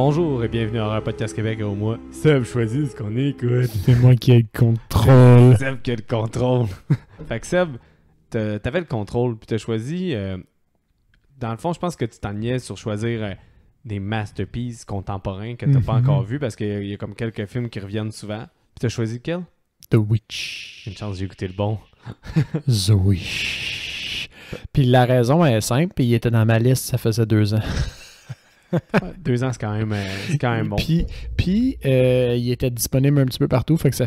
Bonjour et bienvenue à un podcast Québec au mois. Seb choisit ce qu'on écoute. C'est moi qui ai le contrôle. Seb qui a le contrôle. Fait que Seb, t'avais le contrôle puis t'as choisi... dans le fond, je pense que tu t'enlignais sur choisir des masterpieces contemporains que t'as pas encore vus parce qu'il y a comme quelques films qui reviennent souvent. Puis t'as choisi lequel? The Witch. Une chance, j'ai écouté le bon. The Witch. Puis la raison est simple, il était dans ma liste, ça faisait 2 ans. 2 ans, c'est quand même bon. Puis il était disponible un petit peu partout, fait que ça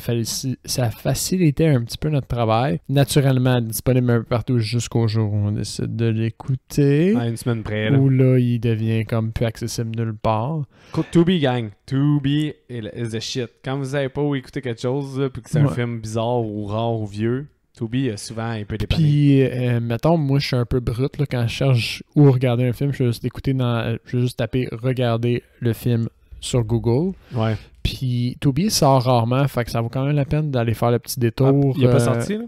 facilitait un petit peu notre travail. Naturellement, disponible un peu partout jusqu'au jour où on décide de l'écouter. À une semaine près, là. Où là, il devient comme plus accessible nulle part. Tubi, gang. Tubi is the shit. Quand vous savez pas où écouter quelque chose, là, puis que c'est un film bizarre ou rare ou vieux, Tubi, souvent, il peut dépanner. Puis, mettons, moi, je suis un peu brut, là, quand je cherche où regarder un film, je vais juste taper « Regarder le film » sur Google. Ouais. Puis, Tubi sort rarement, fait que ça vaut quand même la peine d'aller faire le petit détour. Il n'est pas sorti, là?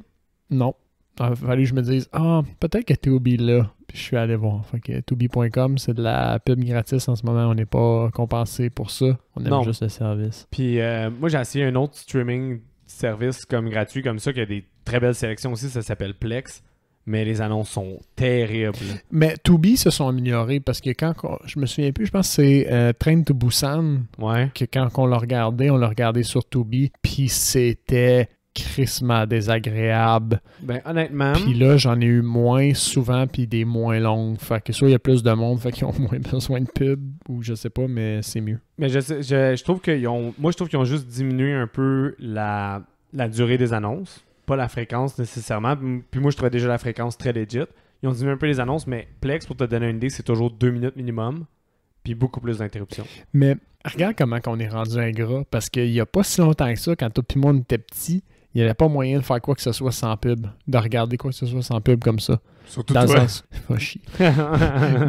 Non. Il a fallu que je me dise « Ah, peut-être que Tubi là. » Puis, je suis allé voir. Fait que Tubi.com, c'est de la pub gratis en ce moment. On n'est pas compensé pour ça. On aime juste le service. Puis, moi, j'ai essayé un autre streaming service comme gratuit comme ça qui a des très belle sélection aussi, ça s'appelle Plex, mais les annonces sont terribles. Mais Tubi se sont améliorés parce que je me souviens plus, je pense que c'est Train to Busan, que quand on l'a regardé sur Tubi, puis c'était crissement désagréable. Ben honnêtement... Puis là, j'en ai eu moins souvent, puis des moins longues. Fait que soit il y a plus de monde, fait qu'ils ont moins besoin de pub, ou je sais pas, mais c'est mieux. Mais je trouve qu'ils ont juste diminué un peu la durée des annonces. Pas la fréquence nécessairement. Puis moi, je trouvais déjà la fréquence très legit. Ils ont diminué un peu les annonces, mais Plex, pour te donner une idée, c'est toujours 2 minutes minimum. Puis beaucoup plus d'interruptions. Mais regarde comment on est rendu ingrat. Parce qu'il n'y a pas si longtemps que ça, quand toi et moi on était petits, il n'y avait pas moyen de faire quoi que ce soit sans pub. De regarder quoi que ce soit sans pub comme ça. Surtout dans toi. Le sens... Pas chier.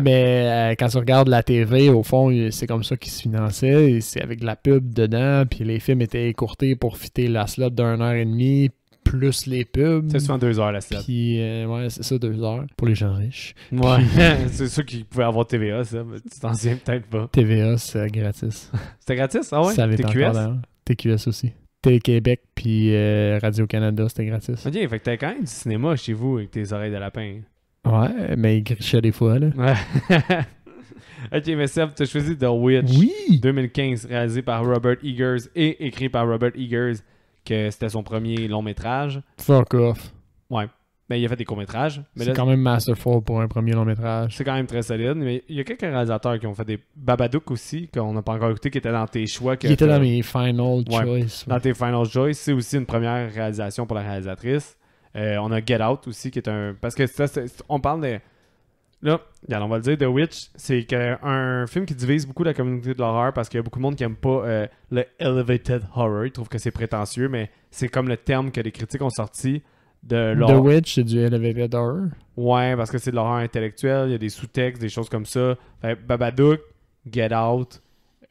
Mais quand tu regardes la TV, au fond, c'est comme ça qu'ils se finançaient. Et c'est avec de la pub dedans. Puis les films étaient écourtés pour fitter la slot d'1h30. Plus les pubs. C'est souvent 2 heures la slot. Puis, ouais, c'est ça, 2 heures pour les gens riches. Ouais. C'est ceux qui pouvaient avoir TVA, ça. Mais tu t'en souviens peut-être pas. TVA, c'est gratis. C'était gratis? Ah ouais? Ça avait TQS? Encore TQS aussi. Télé-Québec puis Radio-Canada, c'était gratis. Ok, fait que t'avais quand même du cinéma chez vous avec tes oreilles de lapin. Ouais, mais il grichait des fois, là. Ouais. Ok, mais Seb, t'as choisi The Witch. Oui! 2015, réalisé par Robert Eggers et écrit par Robert Eggers, que c'était son premier long métrage. Fuck off. Ouais. Ben, il a fait des courts-métrages. C'est quand même masterful pour un premier long métrage. C'est quand même très solide. Mais il y a quelques réalisateurs qui ont fait des... Babadook aussi, qu'on n'a pas encore écouté, qui était dans tes choix. Qui était dans mes final choice. Dans tes final choice. C'est aussi une première réalisation pour la réalisatrice. On a Get Out aussi, qui est un... Parce que on parle de... Là, on va le dire, The Witch, c'est un film qui divise beaucoup la communauté de l'horreur parce qu'il y a beaucoup de monde qui n'aime pas le elevated horror. Ils trouvent que c'est prétentieux, mais c'est comme le terme que les critiques ont sorti de l'horreur. The Witch, c'est du elevated horror? Ouais, parce que c'est de l'horreur intellectuelle, il y a des sous-textes, des choses comme ça. Fait, Babadook, Get Out,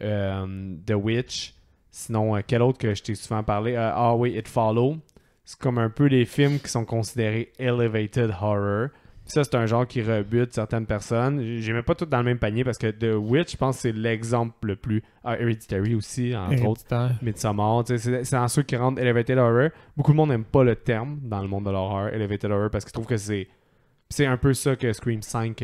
The Witch. Sinon, quel autre que je t'ai souvent parlé? Ah oui, It Follow. C'est comme un peu les films qui sont considérés elevated horror. Ça, c'est un genre qui rebute certaines personnes. J'ai même pas tout dans le même panier parce que The Witch, je pense que c'est l'exemple le plus... Hereditary aussi, entre autres. Midsommar. C'est dans ceux qui rendent Elevated Horror. Beaucoup de monde n'aime pas le terme dans le monde de l'horreur, Elevated Horror, parce qu'ils trouvent que c'est un peu ça que Scream 5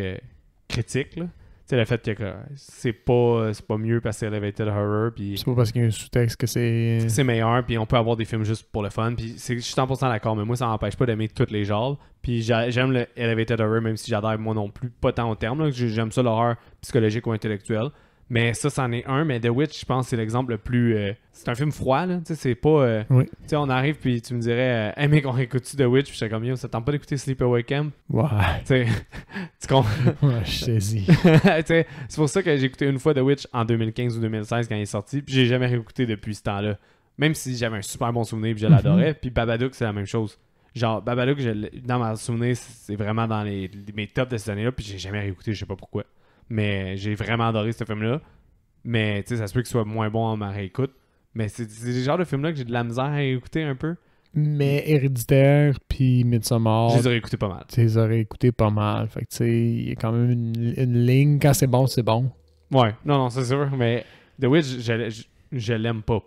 critique, là. C'est le fait que c'est pas mieux parce que c'est Elevated Horror. Puis c'est pas parce qu'il y a un sous-texte que c'est meilleur, puis on peut avoir des films juste pour le fun. Puis je suis 100% d'accord, mais moi, ça m'empêche pas d'aimer tous les genres. Puis j'aime le Elevated Horror, même si j'adhère moi non plus, pas tant au terme. Là, j'aime ça l'horreur psychologique ou intellectuelle. Mais ça, c'en est un. Mais The Witch, je pense que c'est l'exemple le plus... c'est un film froid, là. Tu sais, c'est pas... oui. Tu sais, on arrive, puis tu me dirais... Hey mec, on réécoute-tu The Witch? Puis j'étais comme, yo, ça tente pas d'écouter Sleepaway Camp? Ouais. Tu sais, tu comprends? Ouais, je saisis. C'est pour ça que j'ai écouté une fois The Witch en 2015 ou 2016 quand il est sorti. Puis j'ai jamais réécouté depuis ce temps-là. Même si j'avais un super bon souvenir, puis je l'adorais. Puis Babadook, c'est la même chose. Genre, Babadook, dans ma souvenir, c'est vraiment dans mes tops de ces années-là. Puis j'ai jamais réécouté, je sais pas pourquoi. Mais j'ai vraiment adoré ce film-là. Mais tu sais, ça se peut qu'il soit moins bon en ma réécoute. Mais c'est des genres de films-là que j'ai de la misère à écouter un peu. Mais Héréditaire puis Midsommar, je les aurais écoutés pas mal. Tu les aurais écoutés pas mal. Fait que tu sais, il y a quand même une ligne. Quand c'est bon, c'est bon. Ouais, non, c'est sûr. Mais The Witch, je l'aime pas.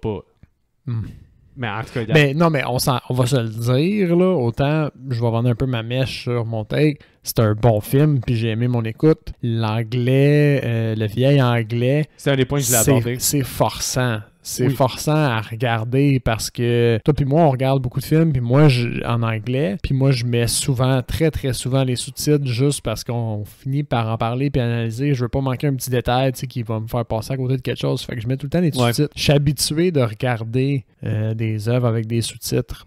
Mais en tout cas, Ben, non, mais on va se le dire, là. Autant, je vais vendre un peu ma mèche sur mon take. C'est un bon film, puis j'ai aimé mon écoute. L'anglais, le vieil anglais, c'est un des points que je l'ai abordé. C'est forçant. C'est forçant à regarder parce que toi puis moi, on regarde beaucoup de films, puis moi, en anglais, puis moi, je mets souvent, très, très souvent les sous-titres juste parce qu'on finit par en parler puis analyser. Je veux pas manquer un petit détail, tu sais, qui va me faire passer à côté de quelque chose. Fait que je mets tout le temps les sous-titres. Je suis habitué de regarder des œuvres avec des sous-titres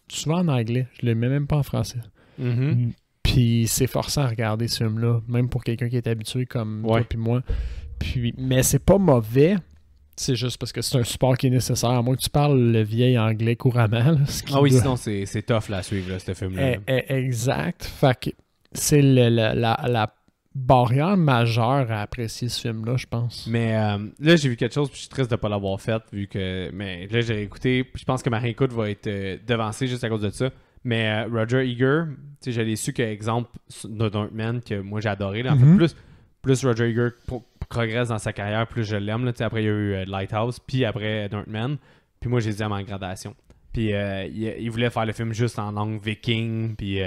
souvent en anglais. Je les mets même pas en français. Puis c'est forçant à regarder ce film-là, même pour quelqu'un qui est habitué comme toi puis moi. Mais c'est pas mauvais. C'est juste parce que c'est un support qui est nécessaire, à moins que tu parles le vieil anglais couramment. Là, sinon c'est tough là, à suivre, là, ce film-là. Exact. Fait que c'est la barrière majeure à apprécier ce film-là, je pense. Mais là, j'ai vu quelque chose, puis je suis triste de ne pas l'avoir fait, vu que... Mais là, j'ai écouté, puis je pense que ma réécoute va être devancée juste à cause de ça. Mais Roger Ebert, tu sais, j'avais su que, exemple, de Darkman, que moi j'ai adoré, là, en fait, plus Roger Ebert progresse dans sa carrière, plus je l'aime. Là, après, il y a eu Lighthouse, puis après Darkman. Puis moi, j'ai dit à ma gradation. Puis il voulait faire le film juste en langue viking. Puis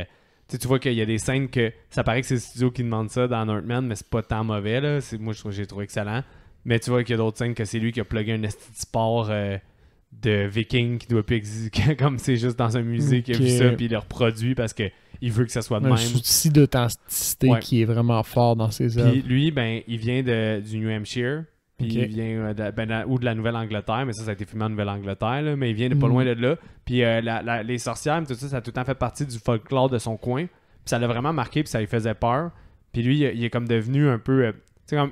tu vois qu'il y a des scènes que ça paraît que c'est le studio qui demande ça dans Northman, mais c'est pas tant mauvais. Là. Moi, j'ai trouvé excellent. Mais tu vois qu'il y a d'autres scènes que c'est lui qui a plugué un esti de sport de viking qui doit plus exister. Comme c'est juste dans un musée qu'il a vu ça, puis il le reproduit parce que il veut que ça soit de même. Un souci d'authenticité qui est vraiment fort dans ses œuvres. Puis lui, ben, il vient du New Hampshire. Puis il vient ou de la Nouvelle-Angleterre, mais ça a été filmé en Nouvelle-Angleterre, là, mais il vient de pas loin de là. Puis les sorcières, tout ça a tout le temps fait partie du folklore de son coin. Puis ça l'a vraiment marqué, puis ça lui faisait peur. Puis lui, il est comme devenu un peu...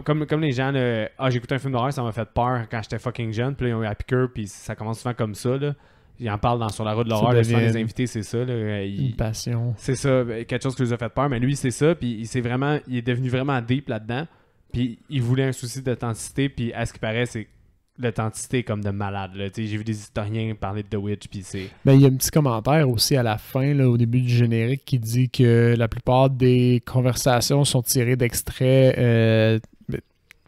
comme les gens, j'ai écouté un film d'horreur, ça m'a fait peur quand j'étais fucking jeune. Puis là, ils ont eu la piqûre, puis ça commence souvent comme ça, là. Il en parle Sur la route de l'horreur, les invités, c'est ça. Là, une passion. C'est ça, quelque chose qui lui a fait peur. Mais lui, c'est ça, puis il est devenu vraiment deep là-dedans. Puis il voulait un souci d'authenticité, puis à ce qui paraît, c'est l'authenticité comme de malade. J'ai vu des historiens parler de The Witch, puis c'est... Ben, il y a un petit commentaire aussi à la fin, là, au début du générique, qui dit que la plupart des conversations sont tirées d'extraits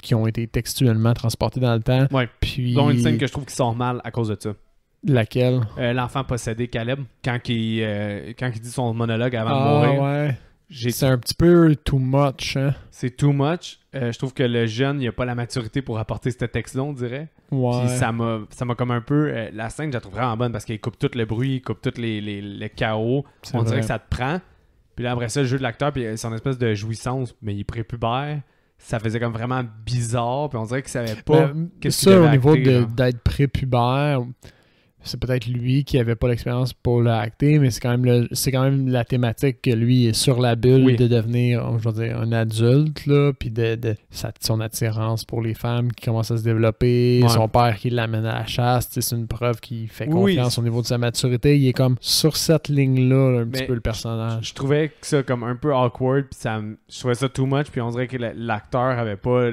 qui ont été textuellement transportés dans le temps. Ouais, puis... dont une scène que je trouve qui sort mal à cause de ça. Laquelle? L'enfant possédé, Caleb, quand il dit son monologue avant de mourir. Ouais. C'est un petit peu too much, hein? C'est too much. Je trouve que le jeune, il a pas la maturité pour apporter ce texte-là, on dirait. Ouais. Puis ça m'a comme un peu... la scène, je la trouve vraiment bonne parce qu'il coupe tout le bruit, il coupe tout les chaos. On dirait que ça te prend. Puis là, après ça, le jeu de l'acteur, puis son espèce de jouissance, mais il est prépubère. Ça faisait comme vraiment bizarre. Puis on dirait qu'il savait pas qu'est-ce qu'il devait au niveau acter, d'être prépubère... C'est peut-être lui qui avait pas l'expérience pour l'acter, mais c'est quand même la thématique que lui est sur la bulle de devenir, je veux dire, un adulte, là, puis son attirance pour les femmes qui commence à se développer, son père qui l'amène à la chasse, c'est une preuve qu'il fait confiance au niveau de sa maturité. Il est comme sur cette ligne-là, un petit peu le personnage. Je trouvais que ça comme un peu awkward, puis je trouvais ça too much, puis on dirait que l'acteur avait pas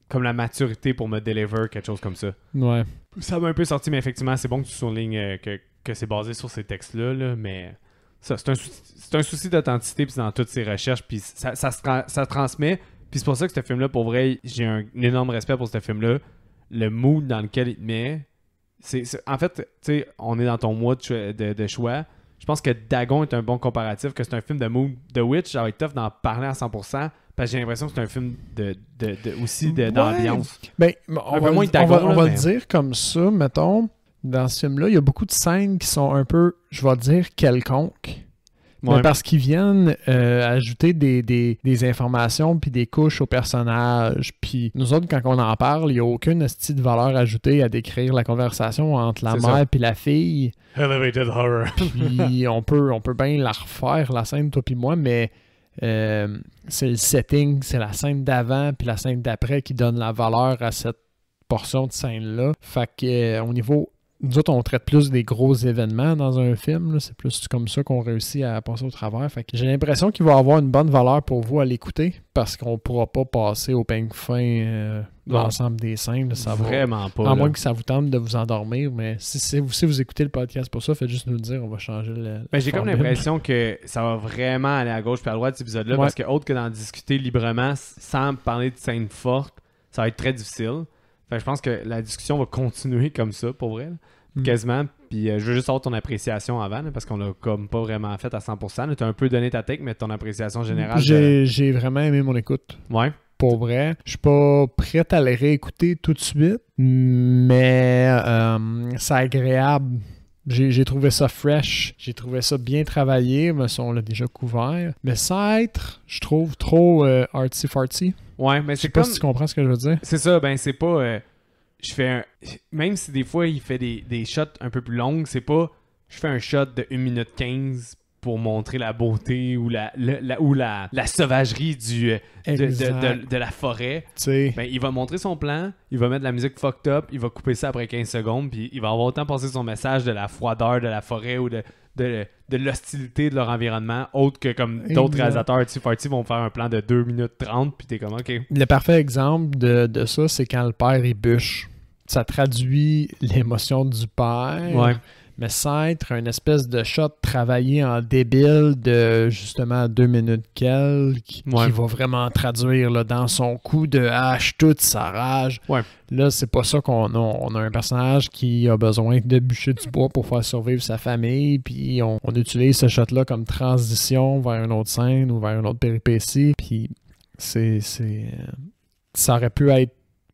comme la maturité pour me deliver quelque chose comme ça. Ouais. Ça m'a un peu sorti, mais effectivement, c'est bon que tu soulignes que c'est basé sur ces textes-là, là, mais ça, c'est un souci d'authenticité puis dans toutes ses recherches, puis ça transmet. Puis c'est pour ça que ce film-là, pour vrai, j'ai un énorme respect pour ce film-là. Le mood dans lequel il te met, en fait, tu sais, on est dans ton mois de choix. Je pense que Dagon est un bon comparatif, que c'est un film de mood. The Witch, ça va être tough d'en parler à 100%. Parce que j'ai l'impression que c'est un film d'ambiance. Ben, on va le dire comme ça, mettons. Dans ce film-là, il y a beaucoup de scènes qui sont un peu, je vais dire, quelconques. Ouais. Parce qu'ils viennent ajouter des informations puis des couches aux personnages. Puis nous autres, quand on en parle, il n'y a aucune style de valeur ajoutée à décrire la conversation entre la mère et la fille. Elevated horror. Puis on peut bien la refaire, la scène, toi puis moi, mais... c'est le setting, c'est la scène d'avant puis la scène d'après qui donne la valeur à cette portion de scène-là. Fait que au niveau... Nous autres, on traite plus des gros événements dans un film. Là. C'est plus comme ça qu'on réussit à passer au travers. Fait que j'ai l'impression qu'il va avoir une bonne valeur pour vous à l'écouter parce qu'on pourra pas passer au peigne fin l'ensemble des scènes. Là, ça vraiment pas. À moins que ça vous tente de vous endormir. Mais si vous écoutez le podcast pour ça, faites juste nous le dire. On va changer le j'ai comme l'impression que ça va vraiment aller à gauche puis à droite cet épisode-là parce que autre que d'en discuter librement sans parler de scènes fortes, ça va être très difficile. Fait que je pense que la discussion va continuer comme ça, pour vrai. Quasiment. Puis je veux juste avoir ton appréciation avant, là, parce qu'on l'a comme pas vraiment fait à 100%. Tu as un peu donné ta take, mais ton appréciation générale. J'ai vraiment aimé mon écoute. Ouais. Pour vrai. Je suis pas prêt à le réécouter tout de suite, mais c'est agréable. J'ai trouvé ça fresh. J'ai trouvé ça bien travaillé. Mais ça, on l'a déjà couvert. Mais sans être, je trouve, trop artsy-fartsy. Ouais, mais Je sais c'est pas comme... si tu comprends ce que je veux dire. C'est ça, ben c'est pas... je fais un... Même si des fois, il fait des shots un peu plus longues, c'est pas... Je fais un shot de 1 minute 15 pour montrer la beauté ou la sauvagerie de la forêt. Ben, il va montrer son plan, il va mettre de la musique fucked up, il va couper ça après 15 secondes, puis il va avoir autant passer son message de la froideur de la forêt ou de l'hostilité de leur environnement, autre que comme d'autres réalisateurs artsy-fartsy vont faire un plan de 2 minutes 30, puis t'es comme, OK. Le parfait exemple de ça, c'est quand le père il bûche. Ça traduit l'émotion du père. Ouais. Mais sans être une espèce de shot travaillé en débile de justement 2 minutes quelques qui va vraiment traduire là, dans son coup de hache toute sa rage. Ouais. Là, c'est pas ça qu'on a. On a un personnage qui a besoin de bûcher du bois pour faire survivre sa famille, puis on utilise ce shot-là comme transition vers une autre scène ou vers une autre péripétie. Puis ça aurait pu être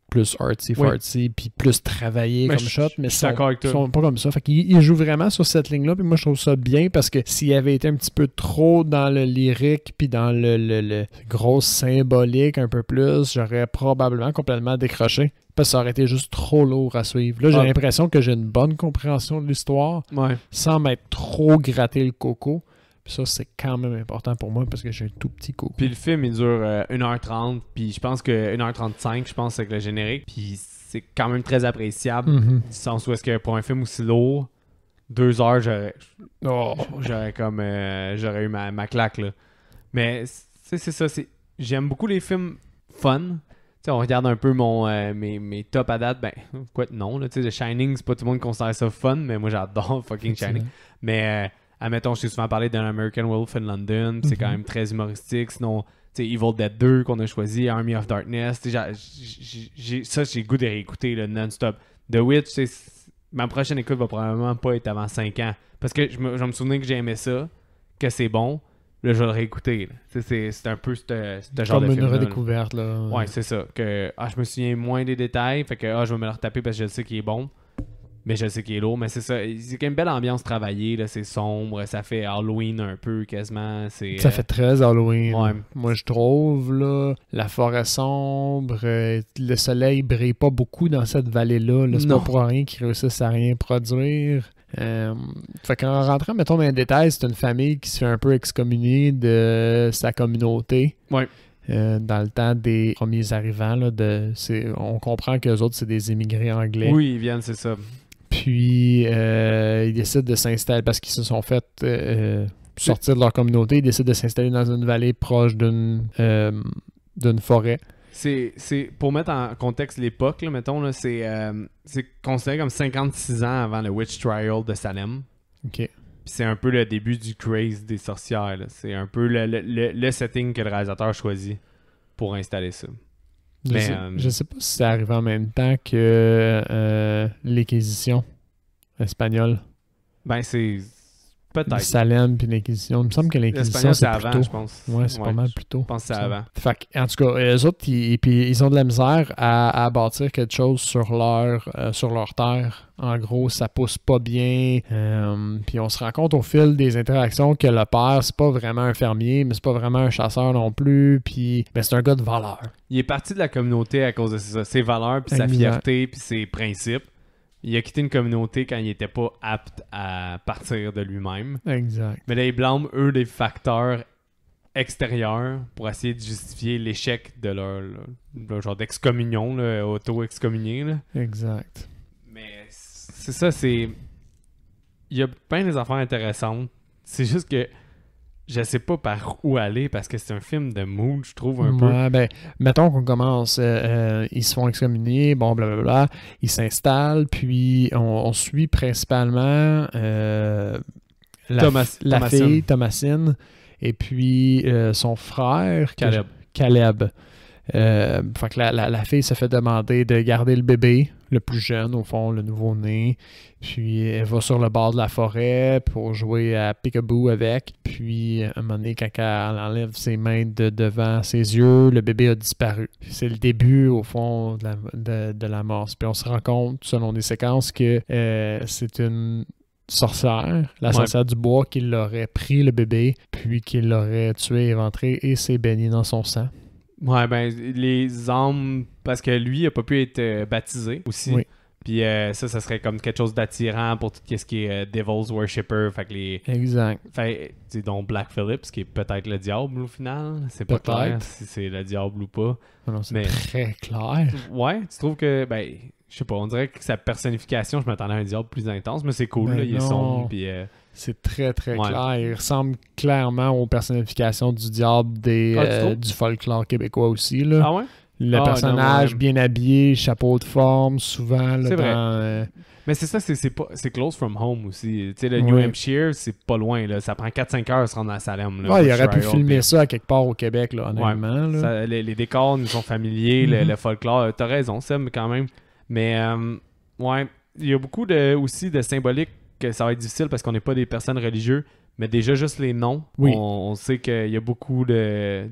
plus artsy-fartsy, puis plus travaillé comme shot, mais ils sont pas comme ça. Fait qu'il joue vraiment sur cette ligne-là, puis moi je trouve ça bien, parce que s'il avait été un petit peu trop dans le lyrique, puis dans le gros symbolique un peu plus, j'aurais probablement complètement décroché, parce que ça aurait été juste trop lourd à suivre. Là, j'ai l'impression que j'ai une bonne compréhension de l'histoire, sans m'être trop gratté le coco. Ça, c'est quand même important pour moi parce que j'ai un tout petit coup. Puis le film, il dure 1h30, puis je pense que 1h35, je pense, avec le générique. Puis c'est quand même très appréciable, du sens où est-ce que pour un film aussi lourd, 2 heures, j'aurais comme j'aurais eu ma claque, là. Mais c'est ça, j'aime beaucoup les films fun. T'sais, on regarde un peu mes top à date, ben, quoi non, là, The Shining, c'est pas tout le monde qui considère ça fun, mais moi j'adore fucking Shining. Mais... admettons, je t'ai souvent parlé d'un American Wolf in London, c'est quand même très humoristique. Sinon, Evil Dead 2 qu'on a choisi, Army of Darkness, j'ai le goût de réécouter non-stop. The Witch, ma prochaine écoute va probablement pas être avant 5 ans. Parce que je me souviens que j'ai aimé ça, que c'est bon, là je vais le réécouter. C'est un peu ce genre de film. Comme une redécouverte. Là. Ouais, c'est ça. Que je me souviens moins des détails, fait que je vais me le retaper parce que je sais qu'il est bon. Mais je sais qu'il est lourd, mais c'est ça. C'est quand même une belle ambiance travaillée, là. C'est sombre, ça fait Halloween un peu quasiment. Ça fait très Halloween. Ouais. Moi, je trouve, là, la forêt sombre, le soleil brille pas beaucoup dans cette vallée-là. Là. C'est pas pour rien qu'ils réussissent à rien produire. Fait qu'en rentrant, mettons dans les détails, c'est une famille qui se fait un peu excommunier de sa communauté. Ouais. Dans le temps des premiers arrivants, là, on comprend qu'eux autres, c'est des immigrés anglais. Oui, ils viennent, c'est ça. Puis, ils décident de s'installer parce qu'ils se sont fait sortir de leur communauté. Ils décident de s'installer dans une vallée proche d'une forêt. C'est pour mettre en contexte l'époque, là, mettons, là, c'est considéré comme 56 ans avant le Witch Trial de Salem. OK. Puis c'est un peu le début du craze des sorcières. Là. C'est un peu le setting que le réalisateur choisit pour installer ça. Je sais pas si c'est arrivé en même temps que l'Inquisition espagnole. Ben, c'est peut-être. Salem puis l'Inquisition. Il me semble que l'Inquisition, c'est avant, plus tôt. Je pense. Ouais, c'est pas mal plus tôt. Je pense que c'est avant. Fait en tout cas, eux autres, ils ont de la misère à bâtir quelque chose sur leur terre. En gros, ça pousse pas bien. Puis on se rend compte au fil des interactions que le père, c'est pas vraiment un fermier, mais c'est pas vraiment un chasseur non plus. Puis c'est un gars de valeur. Il est parti de la communauté à cause de ses valeurs, puis sa fierté, puis ses principes. Il a quitté une communauté quand il était pas apte à partir de lui-même. Exact. Mais là, ils blâment, eux, des facteurs extérieurs pour essayer de justifier l'échec de leur genre d'excommunion, auto-excommunié. Là. Exact. Mais c'est ça, il y a plein des affaires intéressantes. C'est juste que je sais pas par où aller parce que c'est un film de mood, je trouve un peu. Ben, mettons qu'on commence, ils se font excommunier, bon, blablabla, ils s'installent, puis on suit principalement la fille, Thomasine, et puis son frère, Caleb. Fait que la fille se fait demander de garder le bébé, le plus jeune, au fond, le nouveau-né. Puis elle va sur le bord de la forêt pour jouer à peekaboo avec. Puis à un moment donné, quand elle enlève ses mains de devant ses yeux, le bébé a disparu. C'est le début, au fond, de la mort. Puis on se rend compte, selon des séquences, que c'est une sorcière, la sorcière du bois, qui l'aurait pris le bébé, puis qui l'aurait tué, éventré et s'est baigné dans son sang. Ouais, ben, les âmes, parce que lui, il a pas pu être baptisé aussi. Oui. Puis ça serait comme quelque chose d'attirant pour tout ce qui est Devil's Worshipper. Fait que Exact. Fait, tu sais, donc Black Phillip, qui est peut-être le diable au final. C'est pas clair si c'est le diable ou pas. Non, c'est très clair. Ouais, tu trouves que, ben, je sais pas, on dirait que sa personnification, je m'attendais à un diable plus intense, mais c'est cool, là, il est sombre, puis... C'est très, très clair. Il ressemble clairement aux personnifications du diable du folklore québécois aussi, là. Ah ouais? Le personnage bien habillé, chapeau de forme, souvent. Là, c'est vrai. Mais c'est ça, c'est close from home aussi. Tu sais, le New Hampshire, c'est pas loin. Là. Ça prend 4-5 heures à se rendre à Salem. Là, il aurait pu filmer ça à quelque part au Québec, là, honnêtement. Ouais, là. Les décors nous sont familiers, le folklore. T'as raison, Seb, quand même. Mais, ouais, il y a beaucoup aussi de symbolique que ça va être difficile parce qu'on n'est pas des personnes religieuses. Mais déjà, juste les noms, on sait qu'il y a beaucoup de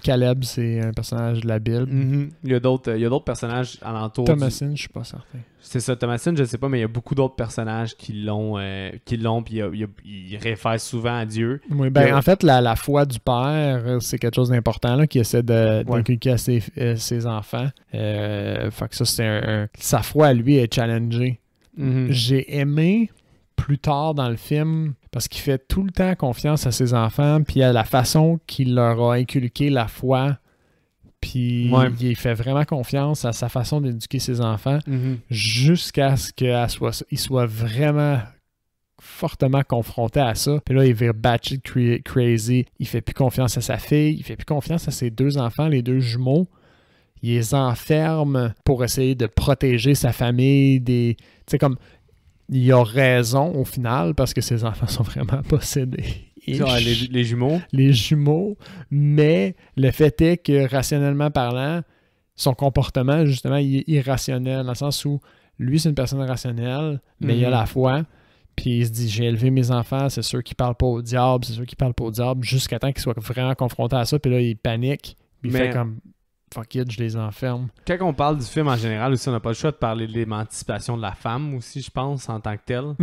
Caleb, c'est un personnage de la Bible. Mm-hmm. Il y a d'autres personnages alentour. Thomasin, je suis pas certain. C'est ça, Thomasin, je sais pas, mais il y a beaucoup d'autres personnages qui l'ont, puis il réfère souvent à Dieu. Oui, en fait, la foi du père, c'est quelque chose d'important là, qu'il essaie d'inculquer à ses enfants. Fait que ça, sa foi à lui est challengée. Mm-hmm. J'ai aimé plus tard dans le film parce qu'il fait tout le temps confiance à ses enfants puis à la façon qu'il leur a inculqué la foi, puis il fait vraiment confiance à sa façon d'éduquer ses enfants jusqu'à ce qu'il soit vraiment fortement confronté à ça. Puis là, il vire batshit crazy. Il fait plus confiance à sa fille, il fait plus confiance à ses 2 enfants, les 2 jumeaux. Il les enferme pour essayer de protéger sa famille tu sais, comme il a raison au final parce que ses enfants sont vraiment possédés. Les jumeaux. Les jumeaux. Mais le fait est que, rationnellement parlant, son comportement, justement, il est irrationnel dans le sens où lui, c'est une personne rationnelle, mais il a la foi. Puis il se dit, j'ai élevé mes enfants, c'est sûr qu'ils parlent pas au diable, jusqu'à temps qu'il soit vraiment confronté à ça. Puis là, il panique. Puis il fait comme... Fuck it, je les enferme. Quand on parle du film en général aussi, on n'a pas le choix de parler de l'émancipation de la femme aussi, je pense, en tant que telle.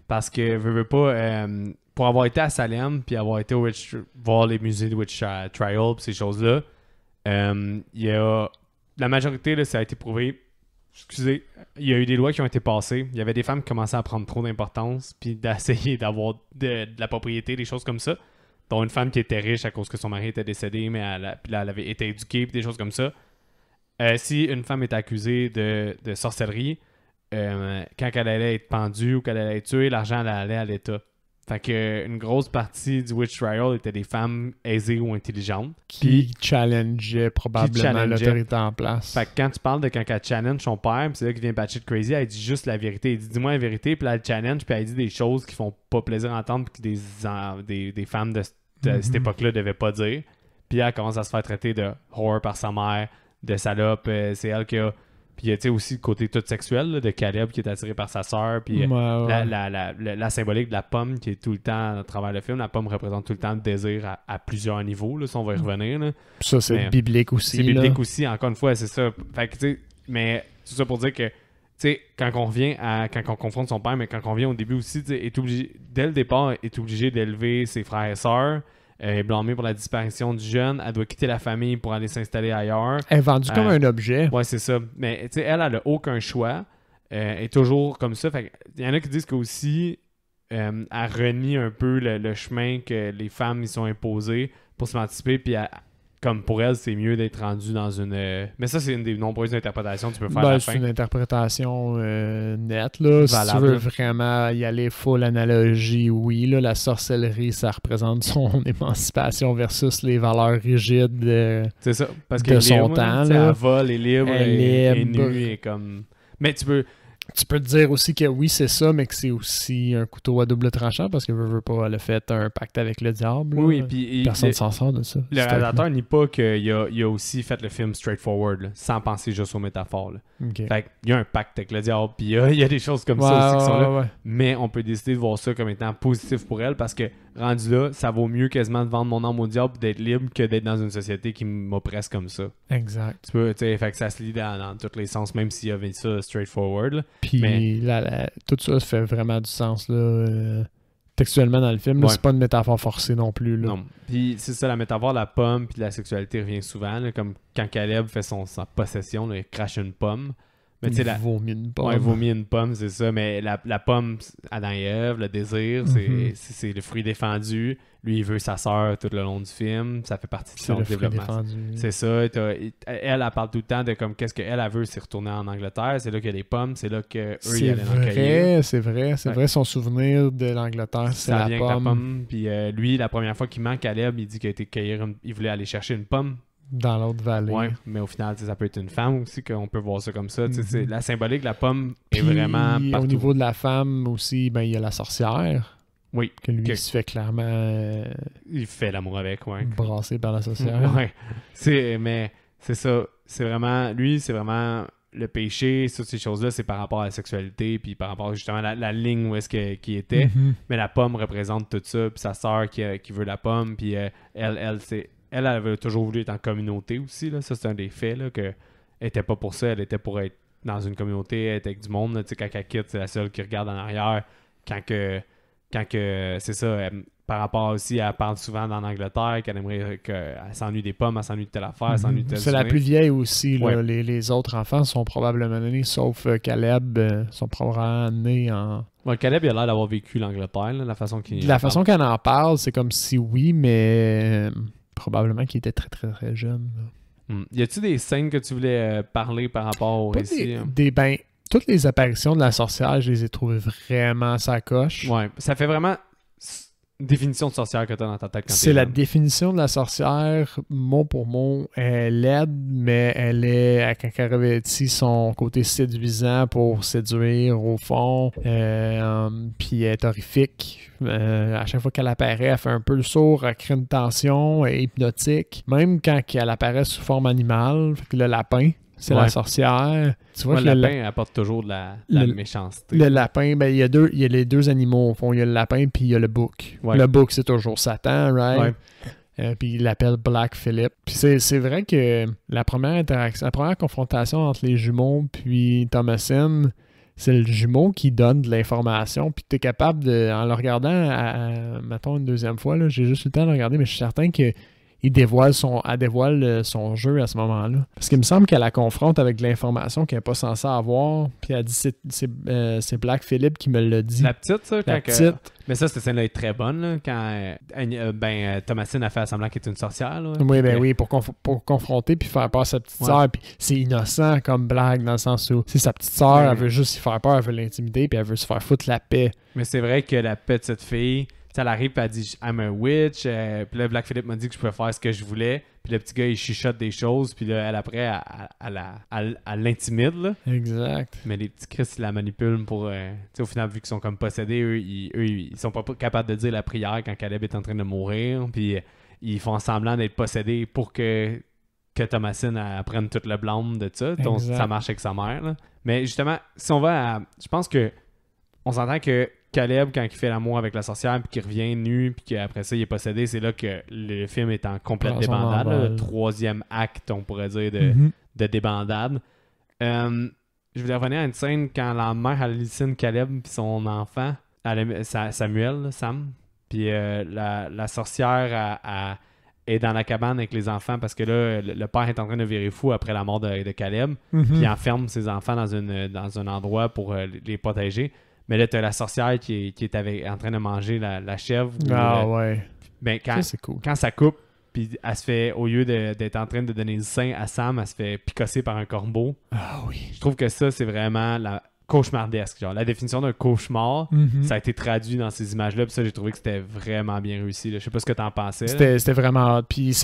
Parce que, veux pas, pour avoir été à Salem, puis avoir été voir les musées de Witch Trial, puis ces choses-là, il y a... La majorité, là, ça a été prouvé. Excusez, il y a eu des lois qui ont été passées. Il y avait des femmes qui commençaient à prendre trop d'importance, puis d'essayer d'avoir de la propriété, des choses comme ça. Dont une femme qui était riche à cause que son mari était décédé, mais elle avait été éduquée, puis des choses comme ça. Si une femme est accusée de sorcellerie, quand elle allait être pendue ou qu'elle allait être tuée, l'argent allait à l'État. Fait que une grosse partie du Witch Trial était des femmes aisées ou intelligentes. Qui challengeaient probablement l'autorité en place. Fait que quand tu parles de quand elle challenge son père, puis c'est là qu'il vient batshit crazy, elle dit juste la vérité. Elle dit dis-moi la vérité, puis là elle challenge, puis elle dit des choses qui font pas plaisir à entendre, puis que des femmes de cette époque-là devaient pas dire. Puis elle commence à se faire traiter de whore par sa mère, de salope. C'est elle qui a... Puis tu sais aussi le côté tout sexuel là, de Caleb qui est attiré par sa sœur. Puis la symbolique de la pomme qui est tout le temps à travers le film. La pomme représente tout le temps le désir à plusieurs niveaux, là, si on va y revenir. Là. Ça, c'est biblique aussi. C'est biblique aussi, encore une fois, c'est ça. Fait que, tu sais, mais tout ça pour dire que, tu sais, quand on confronte son père, mais quand on vient au début aussi, tu sais, dès le départ, est obligé d'élever ses frères et sœurs. Elle est blâmée pour la disparition du jeune. Elle doit quitter la famille pour aller s'installer ailleurs. Elle est vendue comme un objet. Ouais, c'est ça. Mais tu sais, elle a aucun choix. Elle est toujours comme ça. Il y en a qui disent qu'aussi, elle renie un peu le chemin que les femmes y sont imposées pour s'émanciper. Puis comme pour elle, c'est mieux d'être rendue dans une... Mais ça, c'est une des nombreuses interprétations que tu peux faire à la fin. C'est une interprétation nette. Là. Si tu veux vraiment y aller full analogie, oui. Là, la sorcellerie, ça représente son émancipation versus les valeurs rigides c'est ça, parce de son temps. Elle vole, est libre, est nue. Et comme... Mais tu peux... Tu peux te dire aussi que oui, c'est ça, mais que c'est aussi un couteau à double tranchant parce que veut pas, elle a fait un pacte avec le diable. Oui, là. puis Personne s'en sort de ça. le réalisateur nie pas qu'il a aussi fait le film straightforward, là, sans penser juste aux métaphores. Là. Ok. Fait qu'il y a un pacte avec le diable, puis il y a des choses comme ça aussi qui sont là. Ouais. Mais on peut décider de voir ça comme étant positif pour elle parce que rendu là, ça vaut mieux quasiment de vendre mon âme au diable et d'être libre que d'être dans une société qui m'oppresse comme ça. Exact. Tu peux, tu sais, fait que ça se lit dans tous les sens, même s'il y avait ça straightforward. Là. Puis tout ça fait vraiment du sens là, textuellement dans le film. Là, Ouais. c'est pas une métaphore forcée non plus. Là. Non. Puis c'est ça, la métaphore de la pomme puis de la sexualité revient souvent, là, comme quand Caleb fait sa possession, là, il crache une pomme. Mais tu sais, Il vomit une pomme. ouais, il vomit une pomme, c'est ça. Mais la pomme, Adam et Ève, le désir, c'est le fruit défendu. Lui, il veut sa sœur tout le long du film. Ça fait partie de C'est son le fruit développement. défendu. C'est ça. Elle parle tout le temps de comme qu'est-ce qu'elle veut, c'est retourner en Angleterre. C'est là qu'il y a des pommes. C'est là qu'eux, ils C'est allaient en cueillir. vrai, c'est vrai. C'est Ouais. vrai, son souvenir de l'Angleterre, c'est Ça la vient avec pomme, la pomme. Puis lui, la première fois qu'il manque Caleb, il dit qu'il a été cueillir il voulait aller chercher une pomme. dans l'autre vallée. Ouais, mais au final, tu sais, ça peut être une femme aussi, qu'on peut voir ça comme ça. Tu sais, Mhm. c'est la symbolique de la pomme est Puis, vraiment au partout. niveau de la femme aussi, ben il y a la sorcière, Oui, que lui Que- il se fait clairement il fait l'amour avec, ouais. brasser par la sorcière. Ouais. Mais c'est ça. C'est vraiment... Lui, c'est vraiment le péché, toutes ces choses-là, c'est par rapport à la sexualité, puis par rapport justement à la ligne où est-ce qu'il était. Mhm. Mais la pomme représente tout ça, puis sa sœur qui veut la pomme, puis elle avait toujours voulu être en communauté aussi, là. Ça, c'est un des faits, là, que elle était pas pour ça, elle était pour être dans une communauté, être avec du monde, là. Tu sais, quand elle quitte, c'est la seule qui regarde en arrière. Quand que c'est ça, par rapport aussi, elle parle souvent dans l'Angleterre, qu'elle aimerait qu'elle s'ennuie des pommes, elle s'ennuie de telle affaire, elle s'ennuie de tel C'est la souvenir. plus vieille aussi. Là. Ouais. Les autres enfants sont probablement nés, sauf Caleb, sont probablement nés en... Ouais, Caleb, il a l'air d'avoir vécu l'Angleterre, là, la façon qu'il La en façon qu'elle en parle, c'est comme si oui, mais probablement qu'il était très très très jeune. Là. parle. Y a-tu des scènes que tu voulais parler par rapport au Pas récit? Hein? ben, toutes les apparitions de la sorcière, je les ai trouvées vraiment sacoche. Ouais, ça fait vraiment définition de sorcière que t'as dans ta tête quand C'est t'es la jeune. définition de la sorcière, mot pour mot. Elle aide, mais elle est, quand elle revêtit son côté séduisant pour séduire au fond. Puis elle est horrifique. À chaque fois qu'elle apparaît, elle fait un peu le sourd, elle crée une tension, elle est hypnotique. Même quand elle apparaît sous forme animale, fait que le lapin, c'est Ouais. la sorcière. Tu vois Moi, que le lapin apporte toujours de la le- méchanceté. le lapin, ben, il y a les deux animaux au fond. Il y a le lapin puis il y a le bouc. Ouais. Le bouc, c'est toujours Satan, right? Ouais. Puis il l'appelle Black Phillip. Puis c'est vrai que la première interaction, la première confrontation entre les jumeaux puis Thomasin, c'est le jumeau qui donne de l'information. Puis tu es capable de, en le regardant, mettons une deuxième fois, là, j'ai juste eu le temps de le regarder, mais je suis certain que elle dévoile son jeu à ce moment-là. Parce qu'il me semble qu'elle la confronte avec de l'information qu'elle n'est pas censée avoir. Puis elle dit c'est Black Phillip qui me l'a dit. La petite, ça, La quand petite. Mais ça, cette scène-là est très bonne, là, quand Thomasine a fait semblant qu'elle est une sorcière. Là, Oui, ben Puis, oui, pour confronter puis faire peur à sa petite Ouais. sœur. Puis c'est innocent comme blague dans le sens où c'est sa petite sœur, Ouais. elle veut juste y faire peur, elle veut l'intimider puis elle veut se faire foutre la paix. Mais c'est vrai que la petite fille, elle arrive et elle dit I'm a witch. Puis là, Black Phillip m'a dit que je pouvais faire ce que je voulais. Puis le petit gars, il chuchote des choses. Puis là, elle, après, elle l'intimide. Là. Exact. Mais les petits Chris, ils la manipulent pour. Tu sais, au final, vu qu'ils sont comme possédés, eux, ils sont pas capables de dire la prière quand Caleb est en train de mourir. Puis ils font semblant d'être possédés pour que Thomasine prenne toute le blâme de ça. Donc, Exact. ça marche avec sa mère. Là. Mais justement, si on va à. Je pense que. On s'entend que Caleb, quand il fait l'amour avec la sorcière, puis qu'il revient nu, puis qu'après ça, il est possédé, c'est là que le film est en complète Prend son débandade. Là, envol. le troisième acte, on pourrait dire, Mhm. de débandade. Je voulais revenir à une scène quand la mère hallucine Caleb puis son enfant, Samuel, là, Sam. Puis la sorcière est dans la cabane avec les enfants parce que là, le père est en train de virer fou après la mort de Caleb. Mhm. Puis il enferme ses enfants dans un endroit pour les protéger. Mais là, t'as la sorcière qui est en train de manger la chèvre. Ah ouais. Ben, Ça, c'est cool. quand ça coupe, puis elle se fait, au lieu d'être en train de donner le sein à Sam, elle se fait picosser par un corbeau. Ah oui. Je trouve que ça, c'est vraiment cauchemardesque. Genre, la définition d'un cauchemar, Mhm. ça a été traduit dans ces images-là. Puis ça, j'ai trouvé que c'était vraiment bien réussi. Là. Je sais pas ce que t'en pensais. Là. C'était vraiment hot. Puis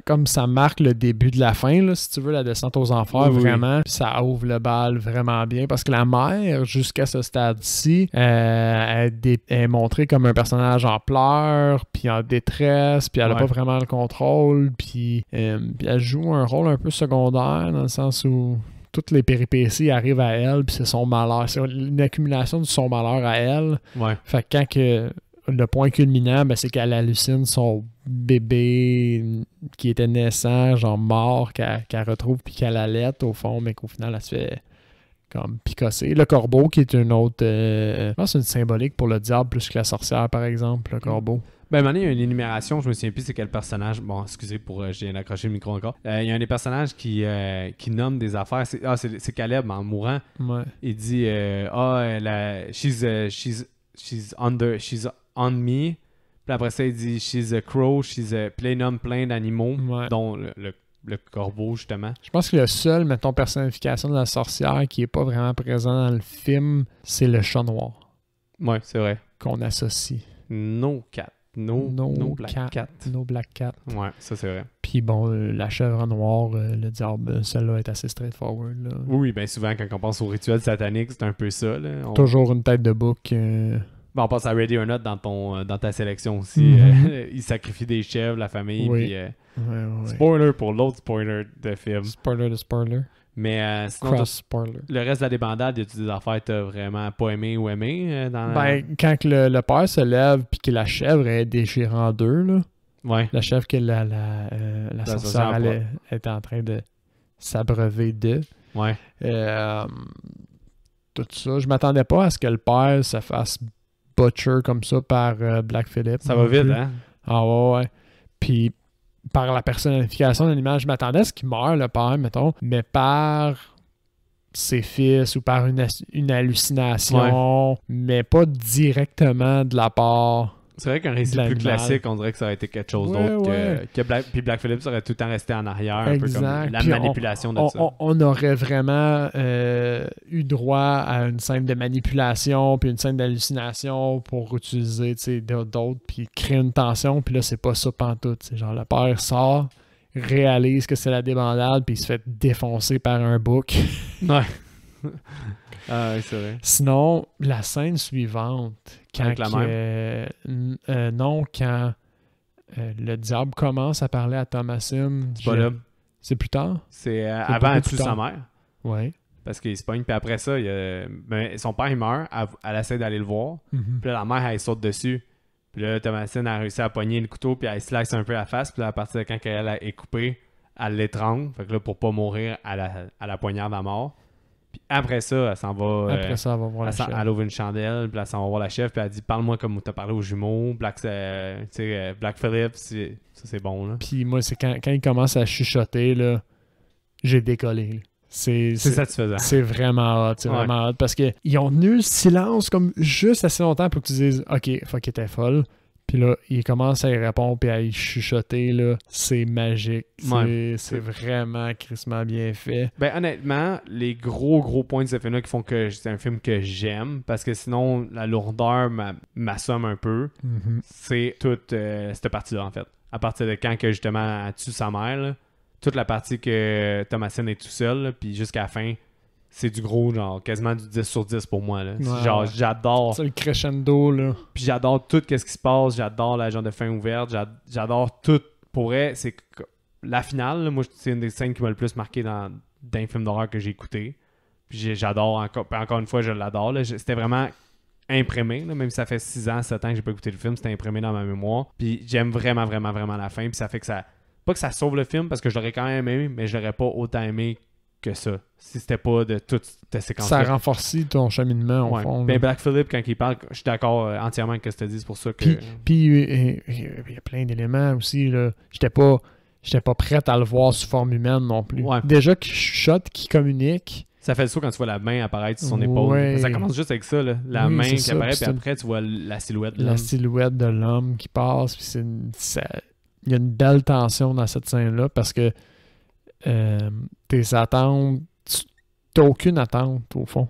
comme ça marque le début de la fin, là, si tu veux, la descente aux enfers, Oui, oui. vraiment. Puis ça ouvre le bal vraiment bien. Parce que la mère, jusqu'à ce stade-ci, elle est montrée comme un personnage en pleurs, puis en détresse, puis elle n'a Ouais. pas vraiment le contrôle. Puis elle joue un rôle un peu secondaire, dans le sens où toutes les péripéties arrivent à elle, puis c'est son malheur. C'est une accumulation de son malheur à elle. Ouais. Fait que quand que le point culminant, ben, c'est qu'elle hallucine son bébé qui était naissant, genre mort, qu'elle retrouve puis qu'elle allait au fond, mais qu'au final, elle se fait comme picosser. Le corbeau, qui est une autre... je pense que c'est une symbolique pour le diable plus que la sorcière, par exemple, le corbeau. Ben, à un moment donné, il y a une énumération, je me souviens plus c'est quel personnage. Bon, excusez pour j'ai accroché le micro encore. Il y a un des personnages qui nomme des affaires. C'est Caleb en mourant. Ouais. Il dit she's on me. Puis après ça, il dit she's a crow, puis là, il nomme plein d'animaux, Ouais. dont le corbeau, justement. Je pense que le seul, mettons, personnification de la sorcière qui est pas vraiment présent dans le film, c'est le chat noir Ouais, c'est vrai. qu'on associe. No cat. No black cat. No Black Cat. Ouais, ça c'est vrai. Puis bon, la chèvre noire, le diable, celle-là est assez straightforward. Là. Oui, bien souvent, quand on pense au rituel satanique, c'est un peu ça. Là. Toujours une tête de bouc. On passe à Ready or Not dans ta sélection aussi. Mhm. Il sacrifie des chèvres, la famille. Oui. Puis, Ouais. spoiler pour l'autre spoiler de film. Spoiler de spoiler. Mais sinon, Cross spoiler. le reste de la débandade, y a-tu des affaires que t'as vraiment pas aimé ou aimé dans la... Ben, quand que le père se lève puis que la chèvre est déchirée en deux, là, Ouais. la chèvre que la sorcière sorcière était en train de s'abreuver de. Ouais. Tout ça. Je m'attendais pas à ce que le père se fasse butcher comme ça par Black Phillip. Ça va vite, hein? Ah ouais. Puis par la personnification de l'image, je m'attendais à ce qu'il meure, le père, mettons, mais par ses fils ou par une hallucination, mais pas directement de la part... C'est vrai qu'un récit de plus l'animal. classique, on dirait que ça aurait été quelque chose Ouais, d'autre ouais. que Puis Black Phillip, ça aurait tout le temps resté en arrière, un peu comme Exact. la Puis manipulation de ça. On aurait vraiment eu droit à une scène de manipulation puis une scène d'hallucination pour utiliser d'autres puis créer une tension. Puis là, c'est pas ça pantoute. C'est genre le père sort, réalise que c'est la débandade puis il se fait défoncer par un bouc. Ouais. Ah oui, c'est vrai. Sinon, la scène suivante, quand Avec la quand le diable commence à parler à Thomasine, C'est pas là. c'est plus tard? C'est avant beaucoup elle plus tue sa tard. mère. Ouais. Parce qu'il se pogne. Puis après ça, son père, il meurt. Elle essaie d'aller le voir. Mhm. Puis là, la mère, elle saute dessus. Puis là, Thomasine a réussi à pogner le couteau. Puis elle slice un peu la face. Puis là, à partir de quand elle est coupée, elle l'étrangle. Fait que là, pour pas mourir, elle la poignarde à mort. Puis après ça, elle s'en va. Après ça, elle va voir la chèvre. Elle ouvre une chandelle. Puis elle s'en va voir la chef. Puis elle dit parle-moi comme t'as parlé aux jumeaux. Black Phillip, ça c'est bon. Là. Puis moi, c'est quand il commence à chuchoter, là, j'ai décollé. Là. C'est satisfaisant. C'est vraiment hot. C'est Ouais. vraiment hot parce qu'ils ont tenu le silence comme juste assez longtemps pour que tu dises OK, fuck, elle était folle. Puis là, il commence à y répondre puis à y chuchoter. Là. C'est magique. C'est vraiment crissement bien fait. Ben honnêtement, les gros points de ce film-là qui font que c'est un film que j'aime, parce que sinon la lourdeur m'assomme un peu, c'est toute cette partie-là en fait. À partir de quand que justement elle tue sa mère, là, toute la partie que Thomasine est tout seul, là, puis jusqu'à la fin, c'est du gros, genre quasiment du 10 sur 10 pour moi. Là. Ouais, genre ouais. j'adore. C'est le crescendo, là. Puis j'adore tout ce qui se passe, j'adore la genre de fin ouverte, j'adore tout. Pour vrai, c'est que la finale, là, moi c'est une des scènes qui m'a le plus marqué dans un film d'horreur que j'ai écouté. Puis j'adore encore une fois, je l'adore. Là. C'était vraiment imprimé, là, même si ça fait 6 ans, 7 ans que j'ai pas écouté le film, c'était imprimé dans ma mémoire. Puis j'aime vraiment la fin, puis ça fait que ça... Pas que ça sauve le film, parce que je l'aurais quand même aimé, mais je l'aurais pas autant aimé que ça. Si c'était pas de toute cette séquence-là. Ça renforce ton cheminement, au fond. Ben Black Phillip, quand il parle, je suis d'accord entièrement avec ce que tu as dit, c'est pour ça que... Puis il y a plein d'éléments aussi, là. J'étais pas prête à le voir sous forme humaine non plus. Ouais. Déjà qu'il chuchote, qu'il communique. Ça fait le saut quand tu vois la main apparaître sur son épaule. Ouais. Ça commence juste avec ça, là. La Oui, main c'est qui ça, apparaît, puis puis c'est après, tu vois la silhouette. La silhouette de l'homme qui passe. Puis il y a une belle tension dans cette scène-là parce que tes attentes... T'as aucune attente, au fond.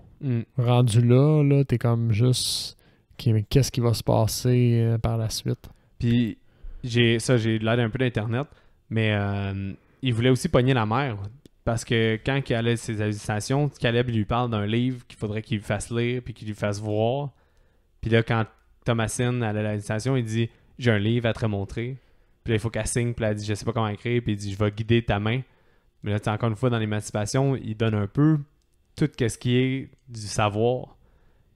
Rendu là, t'es comme juste... OK, mais qu'est-ce qui va se passer par la suite? Puis, j'ai l'aide un peu d'Internet, mais il voulait aussi pogner la mère. Parce que quand il allait ses hallucinations, Caleb lui parle d'un livre qu'il faudrait qu'il lui fasse lire puis qu'il lui fasse voir. Puis là, quand Thomasine a l'hallucination, il dit « J'ai un livre à te montrer. » Puis là, il faut qu'elle signe. Puis elle dit « Je sais pas comment écrire. » Puis il dit « Je vais guider ta main. » Mais là, encore une fois, dans l'émancipation, il donne un peu tout ce qui est du savoir.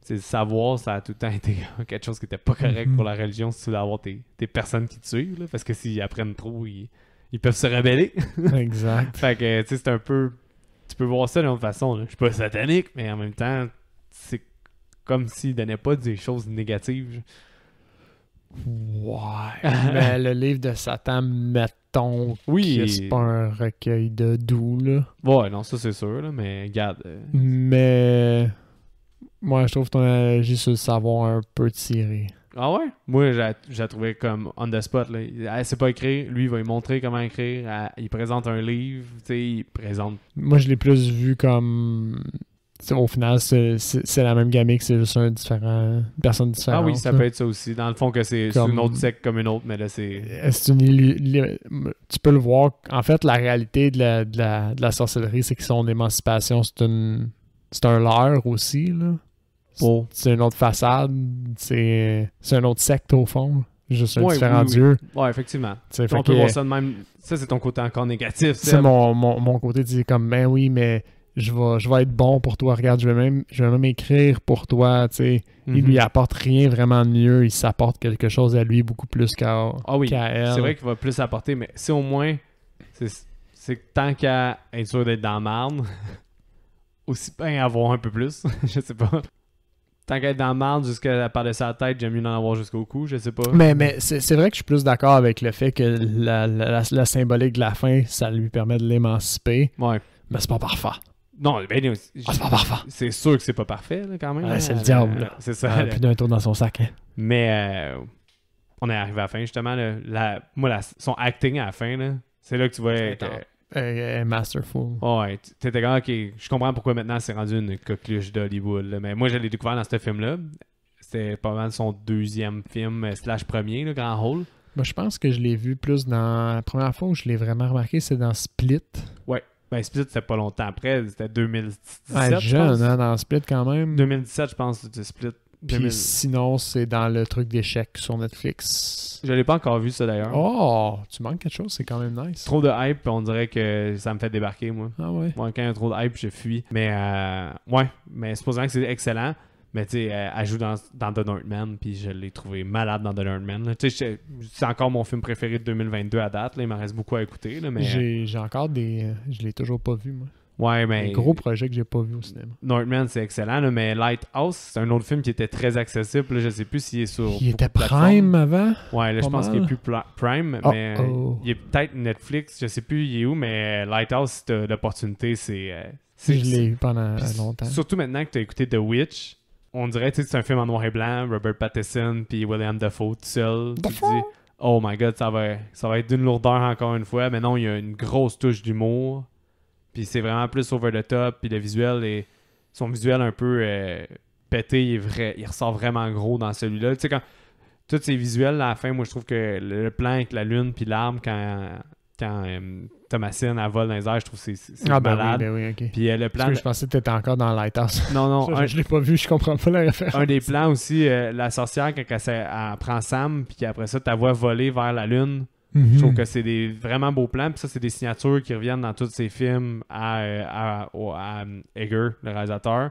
C'est le savoir, ça a tout le temps été quelque chose qui était pas correct pour la religion si tu voulais avoir tes personnes qui te suivent. Là, parce que s'ils apprennent trop, ils peuvent se rebeller. Exact. Fait que, tu sais, c'est un peu... Tu peux voir ça d'une autre façon. Là. Je suis pas satanique, mais en même temps, c'est comme s'il donnait pas des choses négatives. Ouais. Mais le livre de Satan, mettons Oui. que c'est pas un recueil de doux, là. Ouais, non, ça c'est sûr, là, mais regarde... Mais... Moi, je trouve ton analogie sur le savoir un peu tiré. Ah ouais? Moi, j'ai trouvé comme on the spot. Là. Elle sait pas écrire. Lui, il va lui montrer comment écrire. Il présente un livre. Tu sais, il présente... Moi, je l'ai plus vu comme... Au final, c'est la même gamique, c'est juste une personne différente. Ah oui, ça peut être ça aussi. Dans le fond, que c'est Comme... une autre secte comme une autre, mais là, c'est... Tu peux le voir. En fait, la réalité de la sorcellerie, c'est que son émancipation, c'est un leurre aussi, là. Oh. C'est une autre façade. C'est un autre secte, au fond. Juste un différent dieu. Ouais, effectivement. On peut voir ça de même. Ça, c'est ton côté encore négatif. C'est mon côté, c'est comme, ben oui, mais je vais être bon pour toi. Regarde, je vais même écrire pour toi. Il lui apporte rien vraiment de mieux. Il s'apporte quelque chose à lui beaucoup plus qu'à elle. C'est vrai qu'il va plus apporter, mais si au moins, c'est que tant qu'à être sûr d'être dans la marde, aussi bien avoir un peu plus. Je sais pas. Tant qu'à être dans la marde jusqu'à part de sa tête, j'aime mieux en avoir jusqu'au cou, je sais pas. Mais c'est vrai que je suis plus d'accord avec le fait que la symbolique de la fin, ça lui permet de l'émanciper. Ouais. Mais c'est pas parfait. Non, ben, c'est pas parfait. C'est sûr que c'est pas parfait, là, quand même. Ouais, c'est le diable, là. C'est ça. Plus d'un tour dans son sac. Hein. Mais on est arrivé à la fin, justement. Là, son acting à la fin, là, c'est là que tu vois être... masterful. Ouais, t'étais comme, ok, je comprends pourquoi maintenant c'est rendu une coqueluche d'Hollywood. Là. Mais moi, je l'ai découvert dans ce film-là. C'était pas mal son deuxième film, / premier, le Grand Hall. Moi, je pense que je l'ai vu plus dans... La première fois où je l'ai vraiment remarqué, c'est dans Split. Ouais. Ben, Split, c'était pas longtemps après. C'était 2017, ouais, jeune, hein, dans Split, quand même. 2017, je pense, c'était Split. Puis sinon, c'est dans le truc d'échecs sur Netflix. Je l'ai pas encore vu, ça, d'ailleurs. Oh, tu manques quelque chose, c'est quand même nice. Trop de hype, on dirait que ça me fait débarquer, moi. Ah ouais? Moi, quand il y a trop de hype, je fuis. Mais, ouais, mais supposant que c'est excellent. Mais, tu sais, elle joue dans The Northman, puis je l'ai trouvé malade dans The Northman. Tu sais, c'est encore mon film préféré de 2022 à date. Là. Il m'en reste beaucoup à écouter. Là, mais... J'ai encore des... je l'ai toujours pas vu, moi. Ouais, mais... Un gros projet que j'ai pas vu au cinéma. Northman, c'est excellent, là, mais Lighthouse, c'est un autre film qui était très accessible. Là, je sais plus s'il est sur... Il était Prime avant? Ouais, là, je pense qu'il est plus Prime, mais il est peut-être Netflix. Je sais plus il est où, mais Lighthouse, si t'as l'opportunité, c'est... je l'ai eu pendant longtemps. Surtout maintenant que t'as écouté The Witch, on dirait que c'est un film en noir et blanc, Robert Pattinson puis William Dafoe tout seul. Tu te dis, oh my god, ça va être d'une lourdeur encore une fois. Mais non, il y a une grosse touche d'humour. Puis c'est vraiment plus over the top. Puis le visuel, son visuel un peu pété, il ressort vraiment gros dans celui-là. Tu sais, quand tous ces visuels, à la fin, moi je trouve que le plan avec la lune puis l'arbre, quand Thomasine elle vole dans les airs, je trouve que c'est malade. Ben oui, ok. Puis le plan... Parce que je pensais que t'étais encore dans Lighthouse. Non. Je l'ai pas vu, je comprends pas la référence. Un des plans aussi, la sorcière, quand elle prend Sam, puis après ça, ta voix voler vers la lune. Je trouve que c'est des vraiment beaux plans. Puis ça, c'est des signatures qui reviennent dans tous ces films à Eger, le réalisateur.